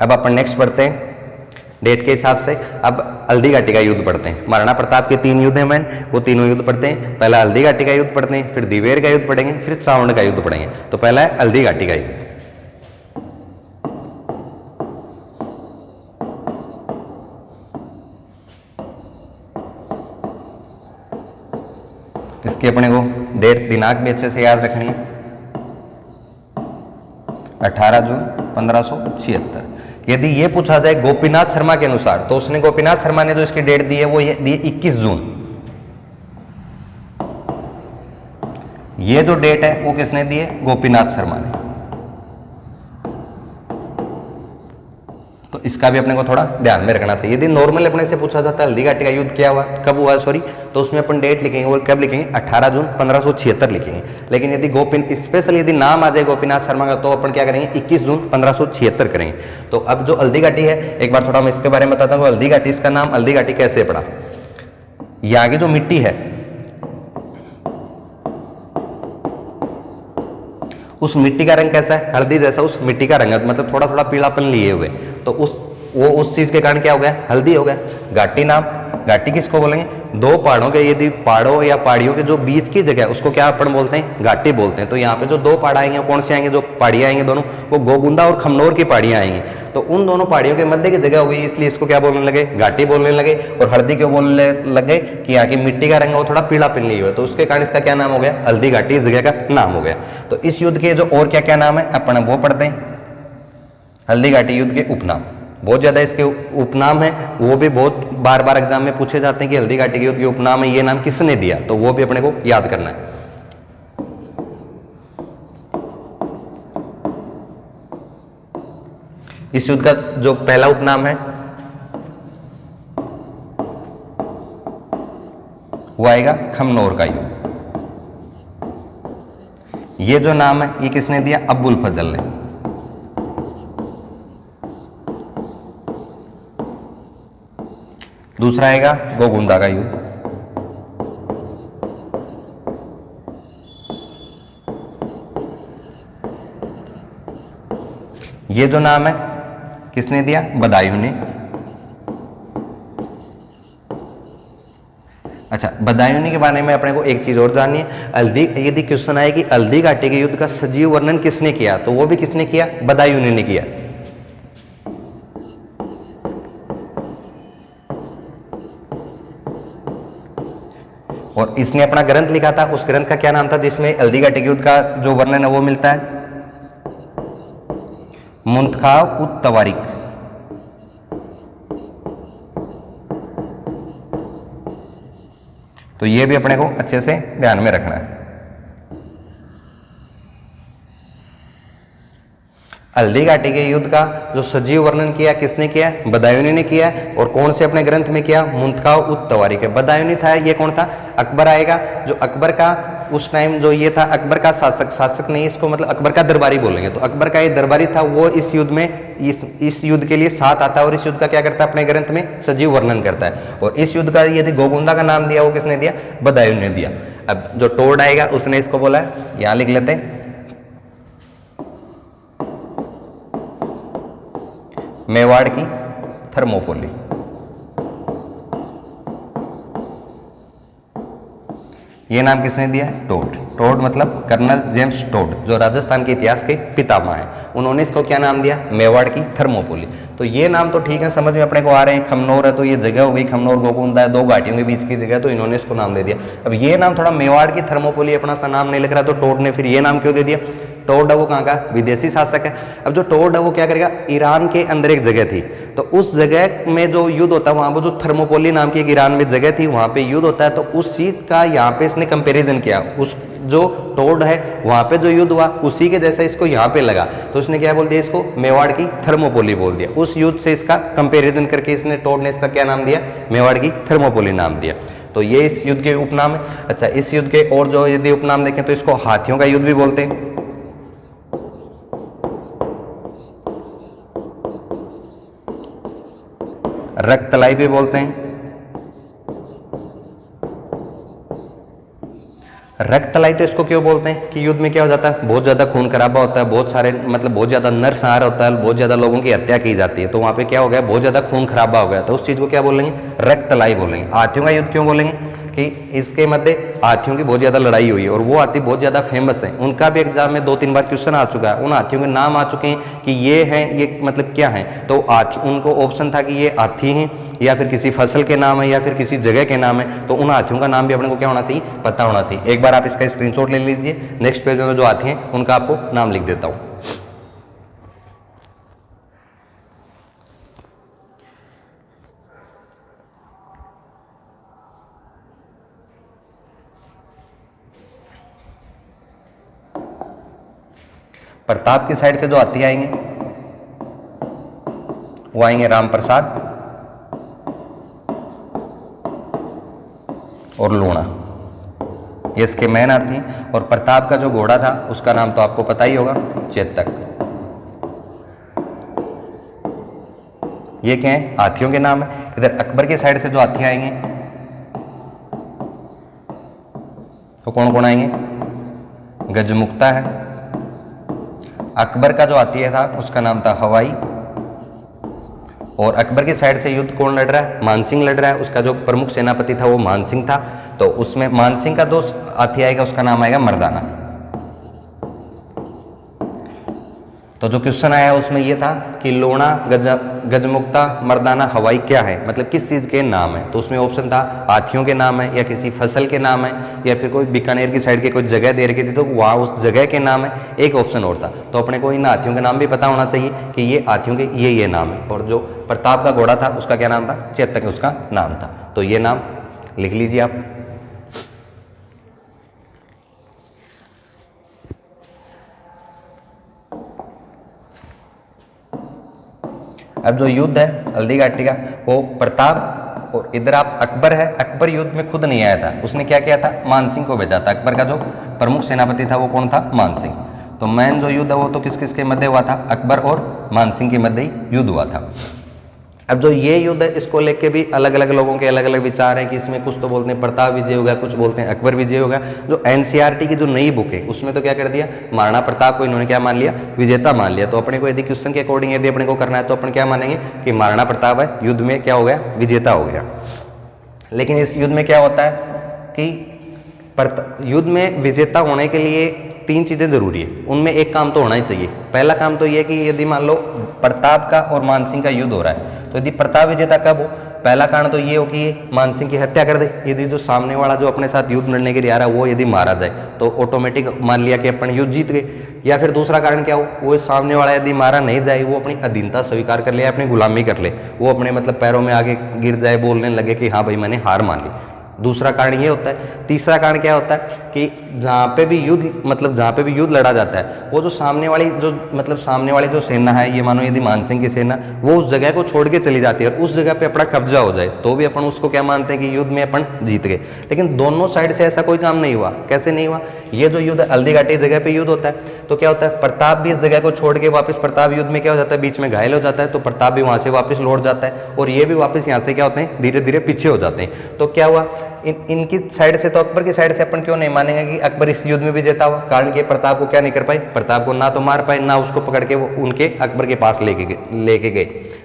अब अपन नेक्स्ट पढ़ते हैं, डेट के हिसाब से। अब हल्दी घाटी का युद्ध पढ़ते हैं। महाराणा प्रताप के 3 युद्ध हैं मैन, वो तीनों युद्ध पढ़ते हैं। पहला हल्दी घाटी का युद्ध पढ़ते हैं, फिर दिवेर का युद्ध पढ़ेंगे, फिर चावंड का युद्ध पढ़ेंगे। तो पहला है हल्दी घाटी का युद्ध। इसकी अपने को डेट दिनांक भी अच्छे से याद रखनी है, 18 जून 1576। यदि ये पूछा जाए गोपीनाथ शर्मा के अनुसार, तो उसने गोपीनाथ शर्मा ने जो इसकी डेट दी है वो ये दी 21 जून। ये जो डेट है वो किसने दी है? गोपीनाथ शर्मा ने। तो इसका भी अपने को थोड़ा ध्यान में रखना चाहिए। यदि नॉर्मल अपने से पूछा जाता है हल्दी घाटी का युद्ध क्या हुआ, कब हुआ सॉरी, तो उसमें अपन डेट लिखेंगे और कब लिखेंगे? 18 जून 1576 लिखेंगे। लेकिन यदि स्पेशल यदि नाम आ जाए गोपीनाथ शर्मा का, तो अपन क्या करेंगे? 21 जून 1576 करेंगे। तो अब जो हल्दी घाटी है, एक बार थोड़ा मैं इसके बारे में बताता हूँ। हल्दी घाटी, इसका नाम हल्दी घाटी कैसे पड़ा? यहाँ की जो मिट्टी है, उस मिट्टी का रंग कैसा है? हल्दी जैसा उस मिट्टी का रंग है, मतलब थोड़ा थोड़ा पीलापन लिए हुए। तो उस चीज के कारण क्या हो गया? हल्दी हो गया। घाटी नाम, घाटी किसको बोलेंगे? दो पहाड़ों के, यदि पहाड़ों या पहाड़ियों के जो बीच की जगह, उसको क्या अपन बोलते हैं? घाटी बोलते हैं। तो यहाँ पे जो दो पहाड़ आएंगे, कौन से आएंगे? जो पहाड़ियाँ आएंगे दोनों, वो गोगुंदा और खमनोर की पहाड़ियाँ आएंगी। तो उन दोनों पहाड़ियों के मध्य की जगह हो गई, इसलिए इसको क्या बोलने लगे? घाटी बोलने लगे। और हल्दी क्यों बोलने लगे? कि यहाँ की मिट्टी का रंग वो थोड़ा पीला पीला हुआ है, तो उसके कारण इसका क्या नाम हो गया? हल्दी घाटी इस जगह का नाम हो गया। तो इस युद्ध के जो और क्या क्या नाम है अपन वो पढ़ते हैं। हल्दी घाटी युद्ध के उपनाम, बहुत ज्यादा इसके उपनाम है, वो भी बहुत बार बार एग्जाम में पूछे जाते हैं कि हल्दी घाटी के युद्ध के उपनाम है, ये नाम किसने दिया, तो वो भी अपने को याद करना है। इस युद्ध का जो पहला उपनाम है वो आएगा खमनोर का युद्ध। ये जो नाम है ये किसने दिया? अबुल फजल ने। दूसरा आएगा गोगुंदा का युद्ध। ये जो नाम है किसने दिया? बदायूं ने। अच्छा, बदायूं के बारे में अपने को एक चीज और जाननी है। हल्दी, यदि क्वेश्चन आए कि हल्दी घाटी के युद्ध का सजीव वर्णन किसने किया, तो वो भी किसने किया? बदायूं ने किया। और इसने अपना ग्रंथ लिखा था, उस ग्रंथ का क्या नाम था जिसमें हल्दी घाटी के युद्ध का जो वर्णन है वो मिलता है? मुंतखाव उत तवारीख। तो ये भी अपने को अच्छे से ध्यान में रखना है। हल्दी घाटी के युद्ध का जो सजीव वर्णन किया किसने किया? बदायूनी ने किया। और कौन से अपने ग्रंथ में किया? मुंतखाव उत तवारीख है। बदायूनी था, ये कौन था? अकबर आएगा। जो अकबर का उस टाइम जो ये था, अकबर का शासक नहीं, इसको मतलब अकबर का दरबारी बोलेंगे। तो अकबर का ये दरबारी था, वो इस युद्ध में इस युद्ध के लिए साथ आता है और इस युद्ध का क्या करता है? अपने ग्रंथ में सजीव वर्णन करता है। और इस युद्ध का यदि गोगुंदा का नाम दिया, वो किसने दिया? बदायूं ने दिया। अब जो टोड आएगा उसने इसको बोला है, यहां लिख लेते हैं, मेवाड़ की थर्मोपोली। ये नाम किसने दिया? टोड। टोड मतलब कर्नल जेम्स टोड, जो राजस्थान के इतिहास के पितामह हैं। उन्होंने इसको क्या नाम दिया? मेवाड़ की थर्मोपोली। तो ये नाम तो ठीक है, समझ में अपने को आ रहे हैं। खमनोर है तो ये जगह हो गई, खमनोर गोगुंदा है, दो घाटियों के बीच की जगह, तो इन्होंने इसको नाम दे दिया। अब ये नाम थोड़ा मेवाड़ की थर्मोपोली अपना सा नाम नहीं लग रहा, तो टोड ने फिर ये नाम क्यों दे दिया? टोड है वो कहाँ का? विदेशी शासक है। अब जो टोड है वो क्या करेगा? ईरान के अंदर एक जगह थी, तो उस जगह में जो युद्ध होता है, वहां पर जो थर्मोपोली नाम की एक ईरान में जगह थी, वहां पे युद्ध होता है। तो उस चीज का यहाँ पे इसने कंपेरिजन किया, उस जो टोड है वहां पे जो युद्ध हुआ उसी के जैसा इसको यहाँ पे लगा, तो उसने क्या बोल दिया? इसको मेवाड़ की थर्मोपोली बोल दिया। उस युद्ध से इसका कंपेरिजन करके इसने टोड ने इसका क्या नाम दिया? मेवाड़ की थर्मोपोली नाम दिया। तो ये इस युद्ध के उपनाम है। अच्छा, इस युद्ध के और जो यदि उपनाम देखें तो इसको हाथियों का युद्ध भी बोलते हैं, रक्तलाई भी बोलते हैं, रक्तलाई तो इसको क्यों बोलते हैं कि युद्ध में क्या हो जाता है, बहुत ज़्यादा खून खराबा होता है, बहुत सारे मतलब बहुत ज़्यादा नरसंहार होता है, बहुत ज़्यादा लोगों की हत्या की जाती है, तो वहाँ पे क्या हो गया, बहुत ज़्यादा खून खराबा हो गया, तो उस चीज़ को क्या बोलेंगे, रक्तलाई बोलेंगे। हाथियों का युद्ध क्यों बोलेंगे कि इसके मध्य हाथियों की बहुत ज़्यादा लड़ाई हुई है और वो हाथी बहुत ज़्यादा फेमस है, उनका भी एग्जाम में 2-3 बार क्वेश्चन आ चुका है, उन हाथियों के नाम आ चुके हैं कि ये हैं, ये मतलब क्या हैं, तो हाथी उनको ऑप्शन था कि ये हाथी हैं या फिर किसी फसल के नाम है या फिर किसी जगह के नाम है, तो उन हाथियों का नाम भी अपने को क्या होना चाहिए, पता होना चाहिए। एक बार आप इसका स्क्रीनशॉट ले लीजिए, नेक्स्ट पेज में जो हाथी हैं उनका आपको नाम लिख देता हूँ। प्रताप की साइड से जो हाथी आएंगे वो आएंगे राम प्रसाद और लूणा, ये इसके मैन हाथी। और प्रताप का जो घोड़ा था उसका नाम तो आपको पता ही होगा, चेतक। ये क्या है, हाथियों के नाम है। इधर अकबर की साइड से जो हाथी आएंगे तो कौन कौन आएंगे, गजमुक्ता है। अकबर का जो हाथी था उसका नाम था हवाई। और अकबर की साइड से युद्ध कौन लड़ रहा है, मानसिंह लड़ रहा है, उसका जो प्रमुख सेनापति था वो मानसिंह था, तो उसमें मानसिंह का दोस्त हाथी आएगा उसका नाम आएगा मर्दाना। तो जो क्वेश्चन आया उसमें ये था कि लोणा, गजमुक्ता, मर्दाना, हवाई क्या है, मतलब किस चीज़ के नाम है, तो उसमें ऑप्शन था हाथियों के नाम है या किसी फसल के नाम है या फिर कोई बीकानेर की साइड के कोई जगह दे रखी थी तो वहाँ उस जगह के नाम है, एक ऑप्शन और था। तो अपने को इन हाथियों के नाम भी पता होना चाहिए कि ये हाथियों के ये नाम है। और जो प्रताप का घोड़ा था उसका क्या नाम था, चेतक उसका नाम था। तो ये नाम लिख लीजिए आप। अब जो युद्ध है हल्दी घाटी का वो प्रताप और इधर आप अकबर है, अकबर युद्ध में खुद नहीं आया था, उसने क्या किया था, मानसिंह को भेजा था। अकबर का जो प्रमुख सेनापति था वो कौन था, मानसिंह। तो मेन जो युद्ध है वो तो किस किस के मध्य हुआ था, अकबर और मानसिंह के मध्य ही युद्ध हुआ था। अब जो ये युद्ध है इसको लेके भी अलग अलग लोगों के अलग अलग विचार हैं कि इसमें कुछ तो बोलते हैं प्रताप विजय हो गया, कुछ बोलते हैं अकबर विजय हो गया। जो एनसीईआरटी की जो नई बुक है उसमें तो क्या कर दिया, महाराणा प्रताप को इन्होंने क्या मान लिया, विजेता मान लिया। तो अपने को यदि क्वेश्चन के अकॉर्डिंग यदि अपने को करना है तो अपन क्या मानेंगे कि महाराणा प्रताप है युद्ध में क्या हो गया, विजेता हो गया। लेकिन इस युद्ध में क्या होता है कि युद्ध में विजेता होने के लिए 3 चीज़ें जरूरी है, उनमें एक काम तो होना ही चाहिए। पहला काम तो ये कि यदि मान लो प्रताप का और मानसिंह का युद्ध हो रहा है तो यदि प्रताप विजेता कब हो, पहला कारण तो ये हो कि ये मानसिंह की हत्या कर दे। यदि जो सामने वाला जो अपने साथ युद्ध लड़ने के लिए आ रहा है वो यदि मारा जाए तो ऑटोमेटिक मान लिया कि अपन युद्ध जीत गए। या फिर दूसरा कारण क्या हो, वो सामने वाला यदि मारा नहीं जाए, वो अपनी अधीनता स्वीकार कर ले, अपनी गुलामी कर ले, वो अपने मतलब पैरों में आगे गिर जाए, बोलने लगे कि हाँ भाई मैंने हार मान ली। दूसरा कारण ये होता है। तीसरा कारण क्या होता है कि जहाँ पे भी युद्ध लड़ा जाता है वो जो सामने वाली जो सेना है, ये मानो यदि मानसिंह की सेना वो उस जगह को छोड़ के चली जाती है और उस जगह पे अपना कब्जा हो जाए तो भी अपन उसको क्या मानते हैं कि युद्ध में अपन जीत गए। लेकिन दोनों साइड से ऐसा कोई काम नहीं हुआ। कैसे नहीं हुआ, ये जो युद्ध हल्दी घाटी जगह पे युद्ध होता है तो क्या होता है, प्रताप भी इस जगह को छोड़ के वापस, प्रताप युद्ध में क्या हो जाता है, बीच में घायल हो जाता है, तो प्रताप भी वहां से वापस लौट जाता है और ये भी वापस यहाँ से क्या होते हैं, धीरे धीरे पीछे हो जाते हैं। तो क्या हुआ, इनकी साइड से तो अकबर की साइड से अपन क्यों नहीं मानेंगे कि अकबर इस युद्ध में भी जीता हुआ, कारण कि प्रताप को क्या नहीं कर पाए, प्रताप को ना तो मार पाए ना उसको पकड़ के वो उनके अकबर के पास लेके गए।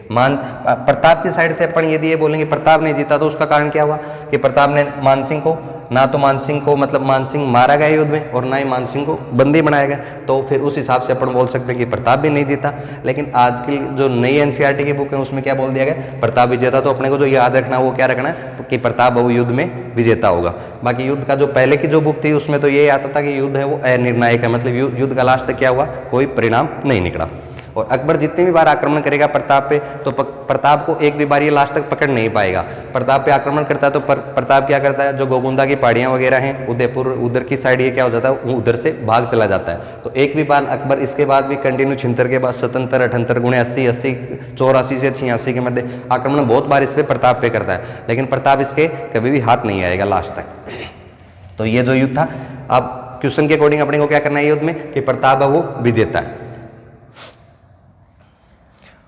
प्रताप की साइड से अपन यदि ये बोलेंगे प्रताप नहीं जीता तो उसका कारण क्या हुआ कि प्रताप ने मानसिंह को मानसिंह मारा गया युद्ध में और ना ही मानसिंह को बंदी बनाया गया। तो फिर उस हिसाब से अपन बोल सकते हैं कि प्रताप भी नहीं जीता। लेकिन आज की जो नई एनसीईआरटी की बुक है उसमें क्या बोल दिया गया, प्रताप विजेता। तो अपने को जो याद रखना है वो क्या रखना है कि प्रताप वो युद्ध में विजेता होगा। बाकी युद्ध का जो पहले की जो बुक थी उसमें तो ये आता था कि युद्ध है वो अनिर्णायक है, मतलब युद्ध का लास्ट तक क्या हुआ, कोई परिणाम नहीं निकला। और अकबर जितनी भी बार आक्रमण करेगा प्रताप पे तो प्रताप को एक भी बार ये लास्ट तक पकड़ नहीं पाएगा। प्रताप पे आक्रमण करता है तो प्रताप क्या करता है, जो गोगुंदा की पहाड़ियां वगैरह हैं उदयपुर उधर की साइड ये क्या हो जाता है, उधर से भाग चला जाता है। तो एक भी बार अकबर इसके बाद भी कंटिन्यू 76 के बाद 77, 78, 80, 84 से 86 के मध्य आक्रमण बहुत बार इस पर प्रताप पे करता है, लेकिन प्रताप इसके कभी भी हाथ नहीं आएगा लास्ट तक। तो ये जो युद्ध था, अब क्वेश्चन के अकॉर्डिंग अपने को क्या करना है युद्ध में कि प्रताप है वो विजेता है।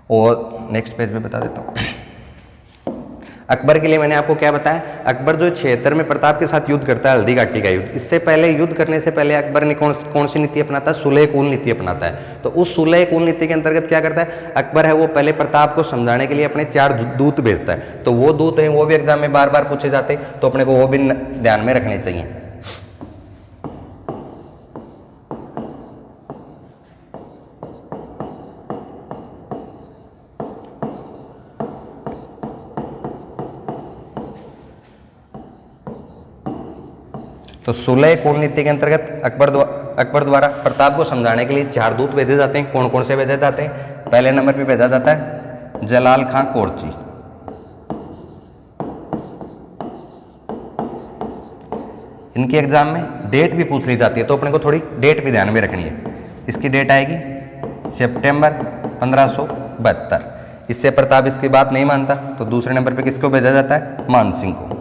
और नेक्स्ट पेज पे बता देता हूँ। अकबर के लिए मैंने आपको क्या बताया, अकबर जो 76 में प्रताप के साथ युद्ध करता है, हल्दी घाटी का युद्ध, इससे पहले युद्ध करने से पहले अकबर ने कौन सी नीति अपनाता है, सुलह कुल नीति अपनाता है। तो उस सुलह कुल नीति के अंतर्गत क्या करता है अकबर है, वो पहले प्रताप को समझाने के लिए अपने 4 दूत भेजता है। तो वो दूत हैं वो भी एग्जाम में बार बार पूछे जाते, तो अपने को वो भी ध्यान में रखने चाहिए। तो सुलह कुल नीति के अंतर्गत अकबर द्वारा प्रताप को समझाने के लिए 4 दूत भेजे जाते हैं। कौन कौन से भेजे जाते हैं, पहले नंबर पे भेजा जाता है जलाल खां कोरची। इनके एग्जाम में डेट भी पूछ ली जाती है, तो अपने को थोड़ी डेट भी ध्यान में रखनी है। इसकी डेट आएगी सितंबर 1572। इससे प्रताप इसकी बात नहीं मानता, तो दूसरे नंबर पे किसको भेजा जाता है, मानसिंह को।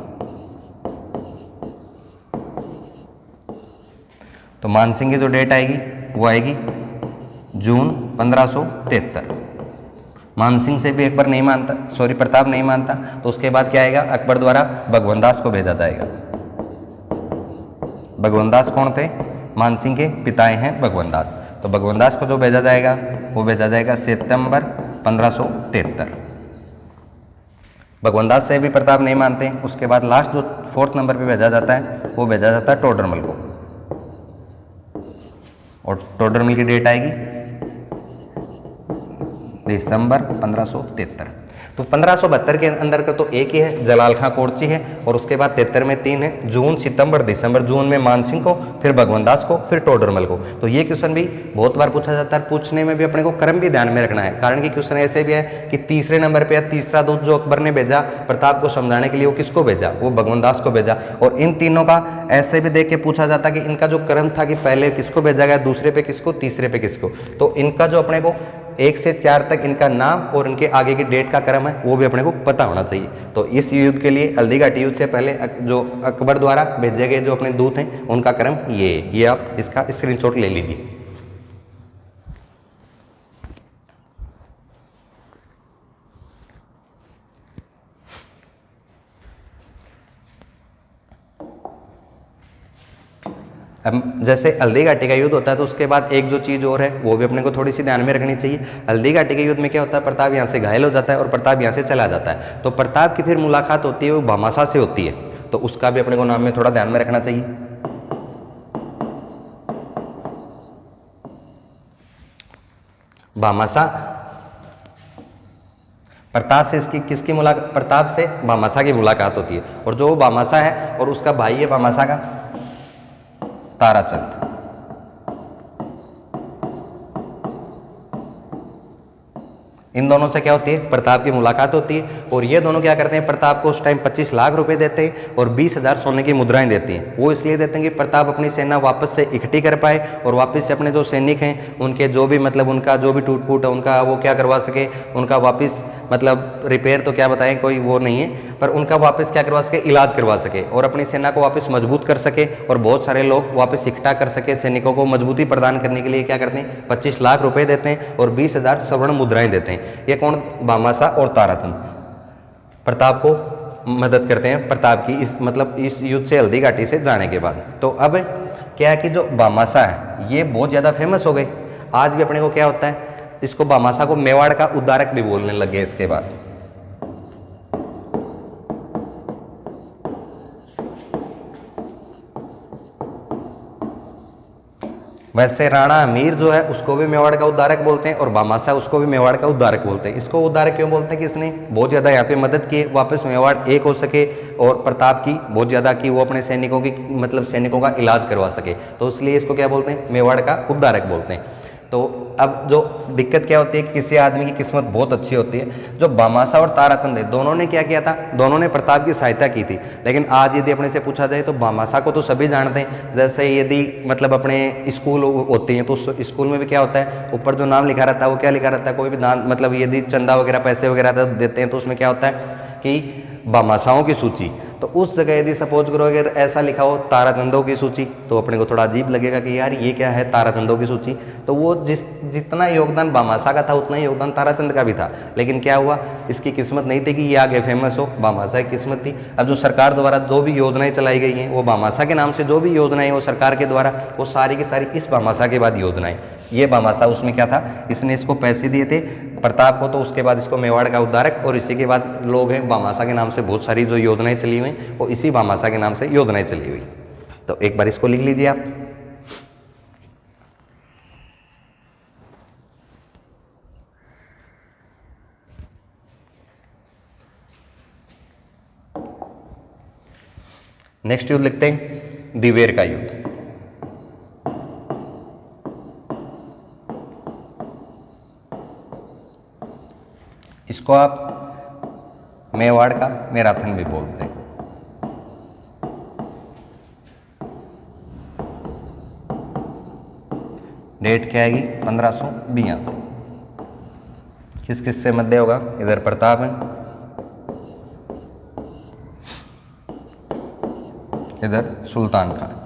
तो मानसिंह की जो डेट आएगी वो आएगी जून 1573। मानसिंह से भी एक बार नहीं मानता, सॉरी प्रताप नहीं मानता, तो उसके बाद क्या आएगा, अकबर द्वारा भगवंत दास को भेजा जाएगा। भगवंत दास कौन थे, मानसिंह के पिताएं हैं भगवंत दास। तो भगवंत दास को जो भेजा जाएगा वो भेजा जाएगा सितंबर 1573। भगवंत दास से भी प्रताप नहीं मानते। उसके बाद लास्ट जो 4th नंबर पे भेजा जाता है वो भेजा जाता है टोडरमल को, और टोडरमल की डेट आएगी दिसंबर 1573। तो 1572 के अंदर का तो एक ही है, जलाल खां कोरची है, और उसके बाद 73 में 3 है, जून, सितंबर, दिसंबर। जून में मानसिंह को, फिर भगवंत दास को, फिर टोडरमल को। तो ये क्वेश्चन भी बहुत बार पूछा जाता है, पूछने में भी अपने को क्रम भी ध्यान में रखना है, कारण कि क्वेश्चन ऐसे भी है कि तीसरे नंबर पे या तीसरा दूत जो अकबर ने भेजा प्रताप को समझाने के लिए, वो किसको भेजा, वो भगवंत दास को भेजा। और इन तीनों का ऐसे भी देख के पूछा जाता कि इनका जो क्रम था कि पहले किसको भेजा गया, दूसरे पे किसको, तीसरे पे किसको। तो इनका जो अपने को 1 से 4 तक इनका नाम और इनके आगे की डेट का क्रम है वो भी अपने को पता होना चाहिए। तो इस युद्ध के लिए, हल्दी घाटी युद्ध से पहले जो अकबर द्वारा भेजे गए जो अपने दूत हैं उनका क्रम ये आप इसका स्क्रीनशॉट ले लीजिए। अब जैसे हल्दी घाटी का युद्ध होता है तो उसके बाद एक जो चीज़ और है वो भी अपने को थोड़ी सी ध्यान में रखनी चाहिए। हल्दी घाटी के युद्ध में क्या होता है, प्रताप यहाँ से घायल हो जाता है और प्रताप यहाँ से चला जाता है। तो प्रताप की फिर मुलाकात होती है वो भामाशा से होती है, तो उसका भी अपने को नाम में थोड़ा ध्यान में रखना चाहिए। भामाशा, प्रताप से इसकी किसकी मुलाकात, प्रताप से भामाशा की मुलाकात होती है, और जो भामाशा है और उसका भाई है भामाशा का ताराचंद। इन दोनों से क्या होती है, प्रताप की मुलाकात होती है, और ये दोनों क्या करते हैं, प्रताप को उस टाइम 25 लाख रुपए देते हैं और 20,000 सोने की मुद्राएं देती हैं। वो इसलिए देते हैं कि प्रताप अपनी सेना वापस से इकट्ठी कर पाए और वापस से अपने जो सैनिक हैं उनके जो भी मतलब उनका जो भी टूट फूट है उनका वो क्या करवा सके, उनका वापस मतलब रिपेयर तो क्या बताएं कोई वो नहीं है, पर उनका वापस क्या करवा सके, इलाज करवा सके, और अपनी सेना को वापस मजबूत कर सके, और बहुत सारे लोग वापस इकट्ठा कर सके। सैनिकों को मजबूती प्रदान करने के लिए क्या करते हैं, 25 लाख रुपए देते हैं और 20,000 स्वर्ण मुद्राएं देते हैं। ये कौन, भामाशा और ताराचंद प्रताप को मदद करते हैं, प्रताप की इस मतलब इस युद्ध से हल्दी घाटी से जाने के बाद। तो अब क्या है कि जो भामाशा है ये बहुत ज़्यादा फेमस हो गई। आज भी अपने को क्या होता है, इसको भामाशा को मेवाड़ का उद्धारक भी बोलने लगे इसके बाद। वैसे राणा अमीर जो है उसको भी मेवाड़ का उद्धारक बोलते हैं, और भामाशा उसको भी मेवाड़ का उद्धारक बोलते हैं। इसको उद्धारक क्यों बोलते हैं कि इसने बहुत ज़्यादा यहाँ पे मदद की, वापस मेवाड़ एक हो सके, और प्रताप की बहुत ज़्यादा की वो अपने सैनिकों की मतलब सैनिकों का इलाज करवा सके, तो इसलिए इसको क्या बोलते हैं, मेवाड़ का उद्धारक बोलते हैं। तो अब जो दिक्कत क्या होती है कि किसी आदमी की किस्मत बहुत अच्छी होती है। जो भामाशा और ताराचंद है दोनों ने क्या किया था, दोनों ने प्रताप की सहायता की थी। लेकिन आज यदि अपने से पूछा जाए तो भामाशा को तो सभी जानते हैं। जैसे यदि मतलब अपने स्कूल होती हैं तो स्कूल में भी क्या होता है, ऊपर जो नाम लिखा रहता है वो क्या लिखा रहता है, कोई भी दान मतलब यदि चंदा वगैरह पैसे वगैरह देते हैं तो उसमें क्या होता है कि भामाशाओं की सूची। तो उस जगह यदि सपोज करो अगर ऐसा लिखा हो ताराचंदों की सूची, तो अपने को थोड़ा अजीब लगेगा कि यार ये क्या है ताराचंदों की सूची। तो वो जितना योगदान भामाशाह का था उतना ही योगदान ताराचंद का भी था, लेकिन क्या हुआ, इसकी किस्मत नहीं थी कि ये आगे फेमस हो, भामाशाह की किस्मत थी। अब जो सरकार द्वारा जो भी योजनाएं चलाई गई हैं वो भामाशाह के नाम से जो भी योजनाएं वो सरकार के द्वारा, वो सारी की सारी इस भामाशाह के बाद योजनाएं। ये भामाशाह उसमें क्या था, इसने इसको पैसे दिए थे प्रताप को, तो उसके बाद इसको मेवाड़ का उद्धारक, और इसी के बाद लोग हैं भामाशाह के नाम से बहुत सारी जो योजनाएं चली हुई वो इसी भामाशाह के नाम से योजनाएं चली हुई। तो एक बार इसको लिख लीजिए आप। नेक्स्ट युद्ध लिखते हैं दिवेर का युद्ध। इसको आप मेवाड़ का मैराथन भी बोलते हैं। डेट क्या आएगी 1582। किस किस से मध्य होगा, इधर प्रताप है, इधर सुल्तान खान।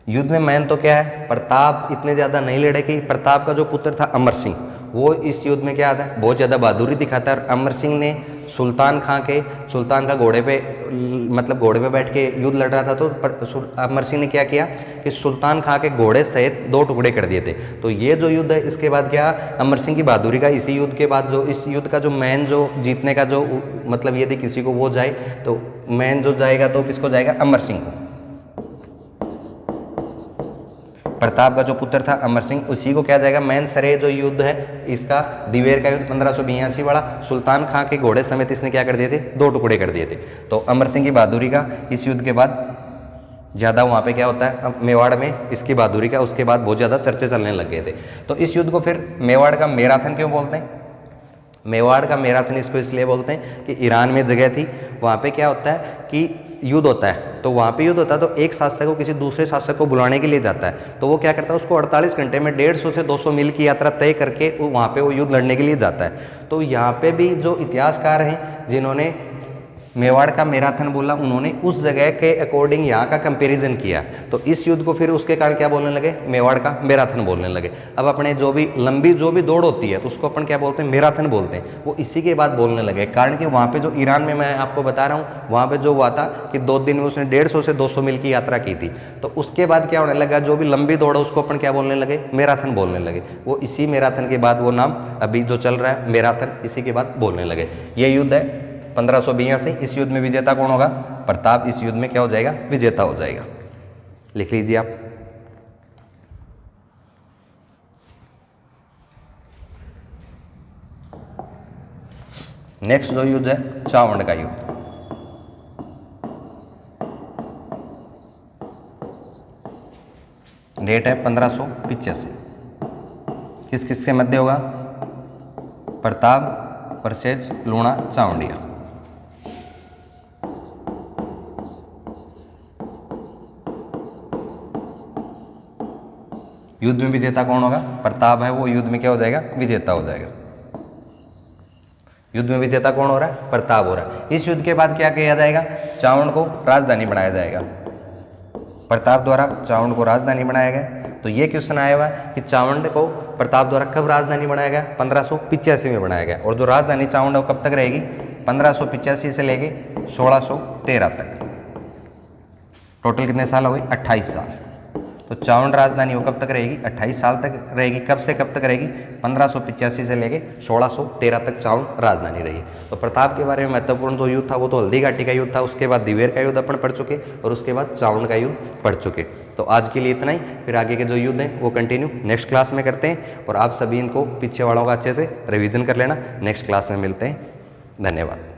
युद्ध में मैन तो क्या है, प्रताप इतने ज़्यादा नहीं लड़े कि प्रताप का जो पुत्र था अमर सिंह, वो इस युद्ध में क्या आता है, बहुत ज़्यादा बहादुरी दिखाता है। और अमर सिंह ने सुल्तान का घोड़े पे, मतलब घोड़े पे बैठ के युद्ध लड़ रहा था, तो अमर सिंह ने क्या किया कि सुल्तान खां के घोड़े सहित 2 टुकड़े कर दिए थे। तो ये जो युद्ध है इसके बाद क्या, अमर सिंह की बहादुरी का, इसी युद्ध के बाद जो इस युद्ध का जो मैन जो जीतने का जो मतलब यदि किसी को वो जाए तो मैन जो जाएगा तो किसको जाएगा, अमर सिंह को। प्रताप का जो पुत्र था अमर सिंह, उसी को क्या जाएगा मैन सरे जो युद्ध है इसका, दिवेर का युद्ध 1582 वाला, सुल्तान खां के घोड़े समेत इसने क्या कर दिए थे, 2 टुकड़े कर दिए थे। तो अमर सिंह की बहादुरी का इस युद्ध के बाद ज़्यादा वहाँ पे क्या होता है, मेवाड़ में इसकी बहादुरी का उसके बाद बहुत ज़्यादा चर्चे चलने लग गए थे। तो इस युद्ध को फिर मेवाड़ का मैराथन क्यों बोलते हैं, मेवाड़ का मैराथन इसको इसलिए बोलते हैं कि ईरान में जगह थी, वहाँ पे क्या होता है कि युद्ध होता है, तो वहाँ पे युद्ध होता है तो एक शासक को किसी दूसरे शासक को बुलाने के लिए जाता है, तो वो क्या करता है, उसको 48 घंटे में 150 से 200 मील की यात्रा तय करके वहाँ पे वो युद्ध लड़ने के लिए जाता है। तो यहाँ पे भी जो इतिहासकार हैं जिन्होंने मेवाड़ का मैराथन बोला, उन्होंने उस जगह के अकॉर्डिंग यहाँ का कंपैरिजन किया, तो इस युद्ध को फिर उसके कारण क्या बोलने लगे, मेवाड़ का मैराथन बोलने लगे। अब अपने जो भी लंबी जो भी दौड़ होती है तो उसको अपन क्या बोलते हैं, मैराथन बोलते हैं, वो इसी के बाद बोलने लगे। कारण कि वहाँ पे जो ईरान में मैं आपको बता रहा हूँ, वहाँ पे जो हुआ था कि 2 दिन में उसने 150 से 200 मील की यात्रा की थी, तो उसके बाद क्या होने लगा, जो भी लंबी दौड़ है उसको अपन क्या बोलने लगे, मैराथन बोलने लगे। वो इसी मैराथन के बाद वो नाम अभी जो चल रहा है मैराथन, इसी के बाद बोलने लगे। ये युद्ध है 1582। इस युद्ध में विजेता कौन होगा, प्रताप इस युद्ध में क्या हो जाएगा, विजेता हो जाएगा। लिख लीजिए आप। नेक्स्ट जो युद्ध है चावंड का युद्ध। डेट है 1585। किस किस के मध्य होगा, प्रताप वर्सेज लूणा चावंडिया। युद्ध में विजेता कौन होगा, प्रताप है वो युद्ध में क्या हो जाएगा, विजेता हो जाएगा। युद्ध में विजेता कौन हो रहा है, प्रताप हो रहा है। इस युद्ध के बाद क्या किया जाएगा, चावंड को राजधानी बनाया जाएगा। प्रताप द्वारा चावंड को राजधानी बनाया गया। तो ये क्वेश्चन आया हुआ कि चावंड को प्रताप द्वारा कब राजधानी बनाया गया, 1585 में बनाया गया। और जो राजधानी चावंड कब तक रहेगी, 1585 से लेके 1613 तक। टोटल कितने साल हो गए, 28 साल। तो चावंड राजधानी वो कब तक रहेगी, 28 साल तक रहेगी। कब से कब तक रहेगी, 1585 से लेके 1613 तक चावंड राजधानी रही। तो प्रताप के बारे में महत्वपूर्ण जो युद्ध था वो तो हल्दी घाटी का युद्ध था, उसके बाद दिवेर का युद्ध अपन पढ़ चुके, और उसके बाद चावंड का युद्ध पढ़ चुके। तो आज के लिए इतना ही, फिर आगे के जो युद्ध हैं वो कंटिन्यू नेक्स्ट क्लास में करते हैं। और आप सभी इनको पीछे वालों का अच्छे से रिवीजन कर लेना। नेक्स्ट क्लास में मिलते हैं, धन्यवाद।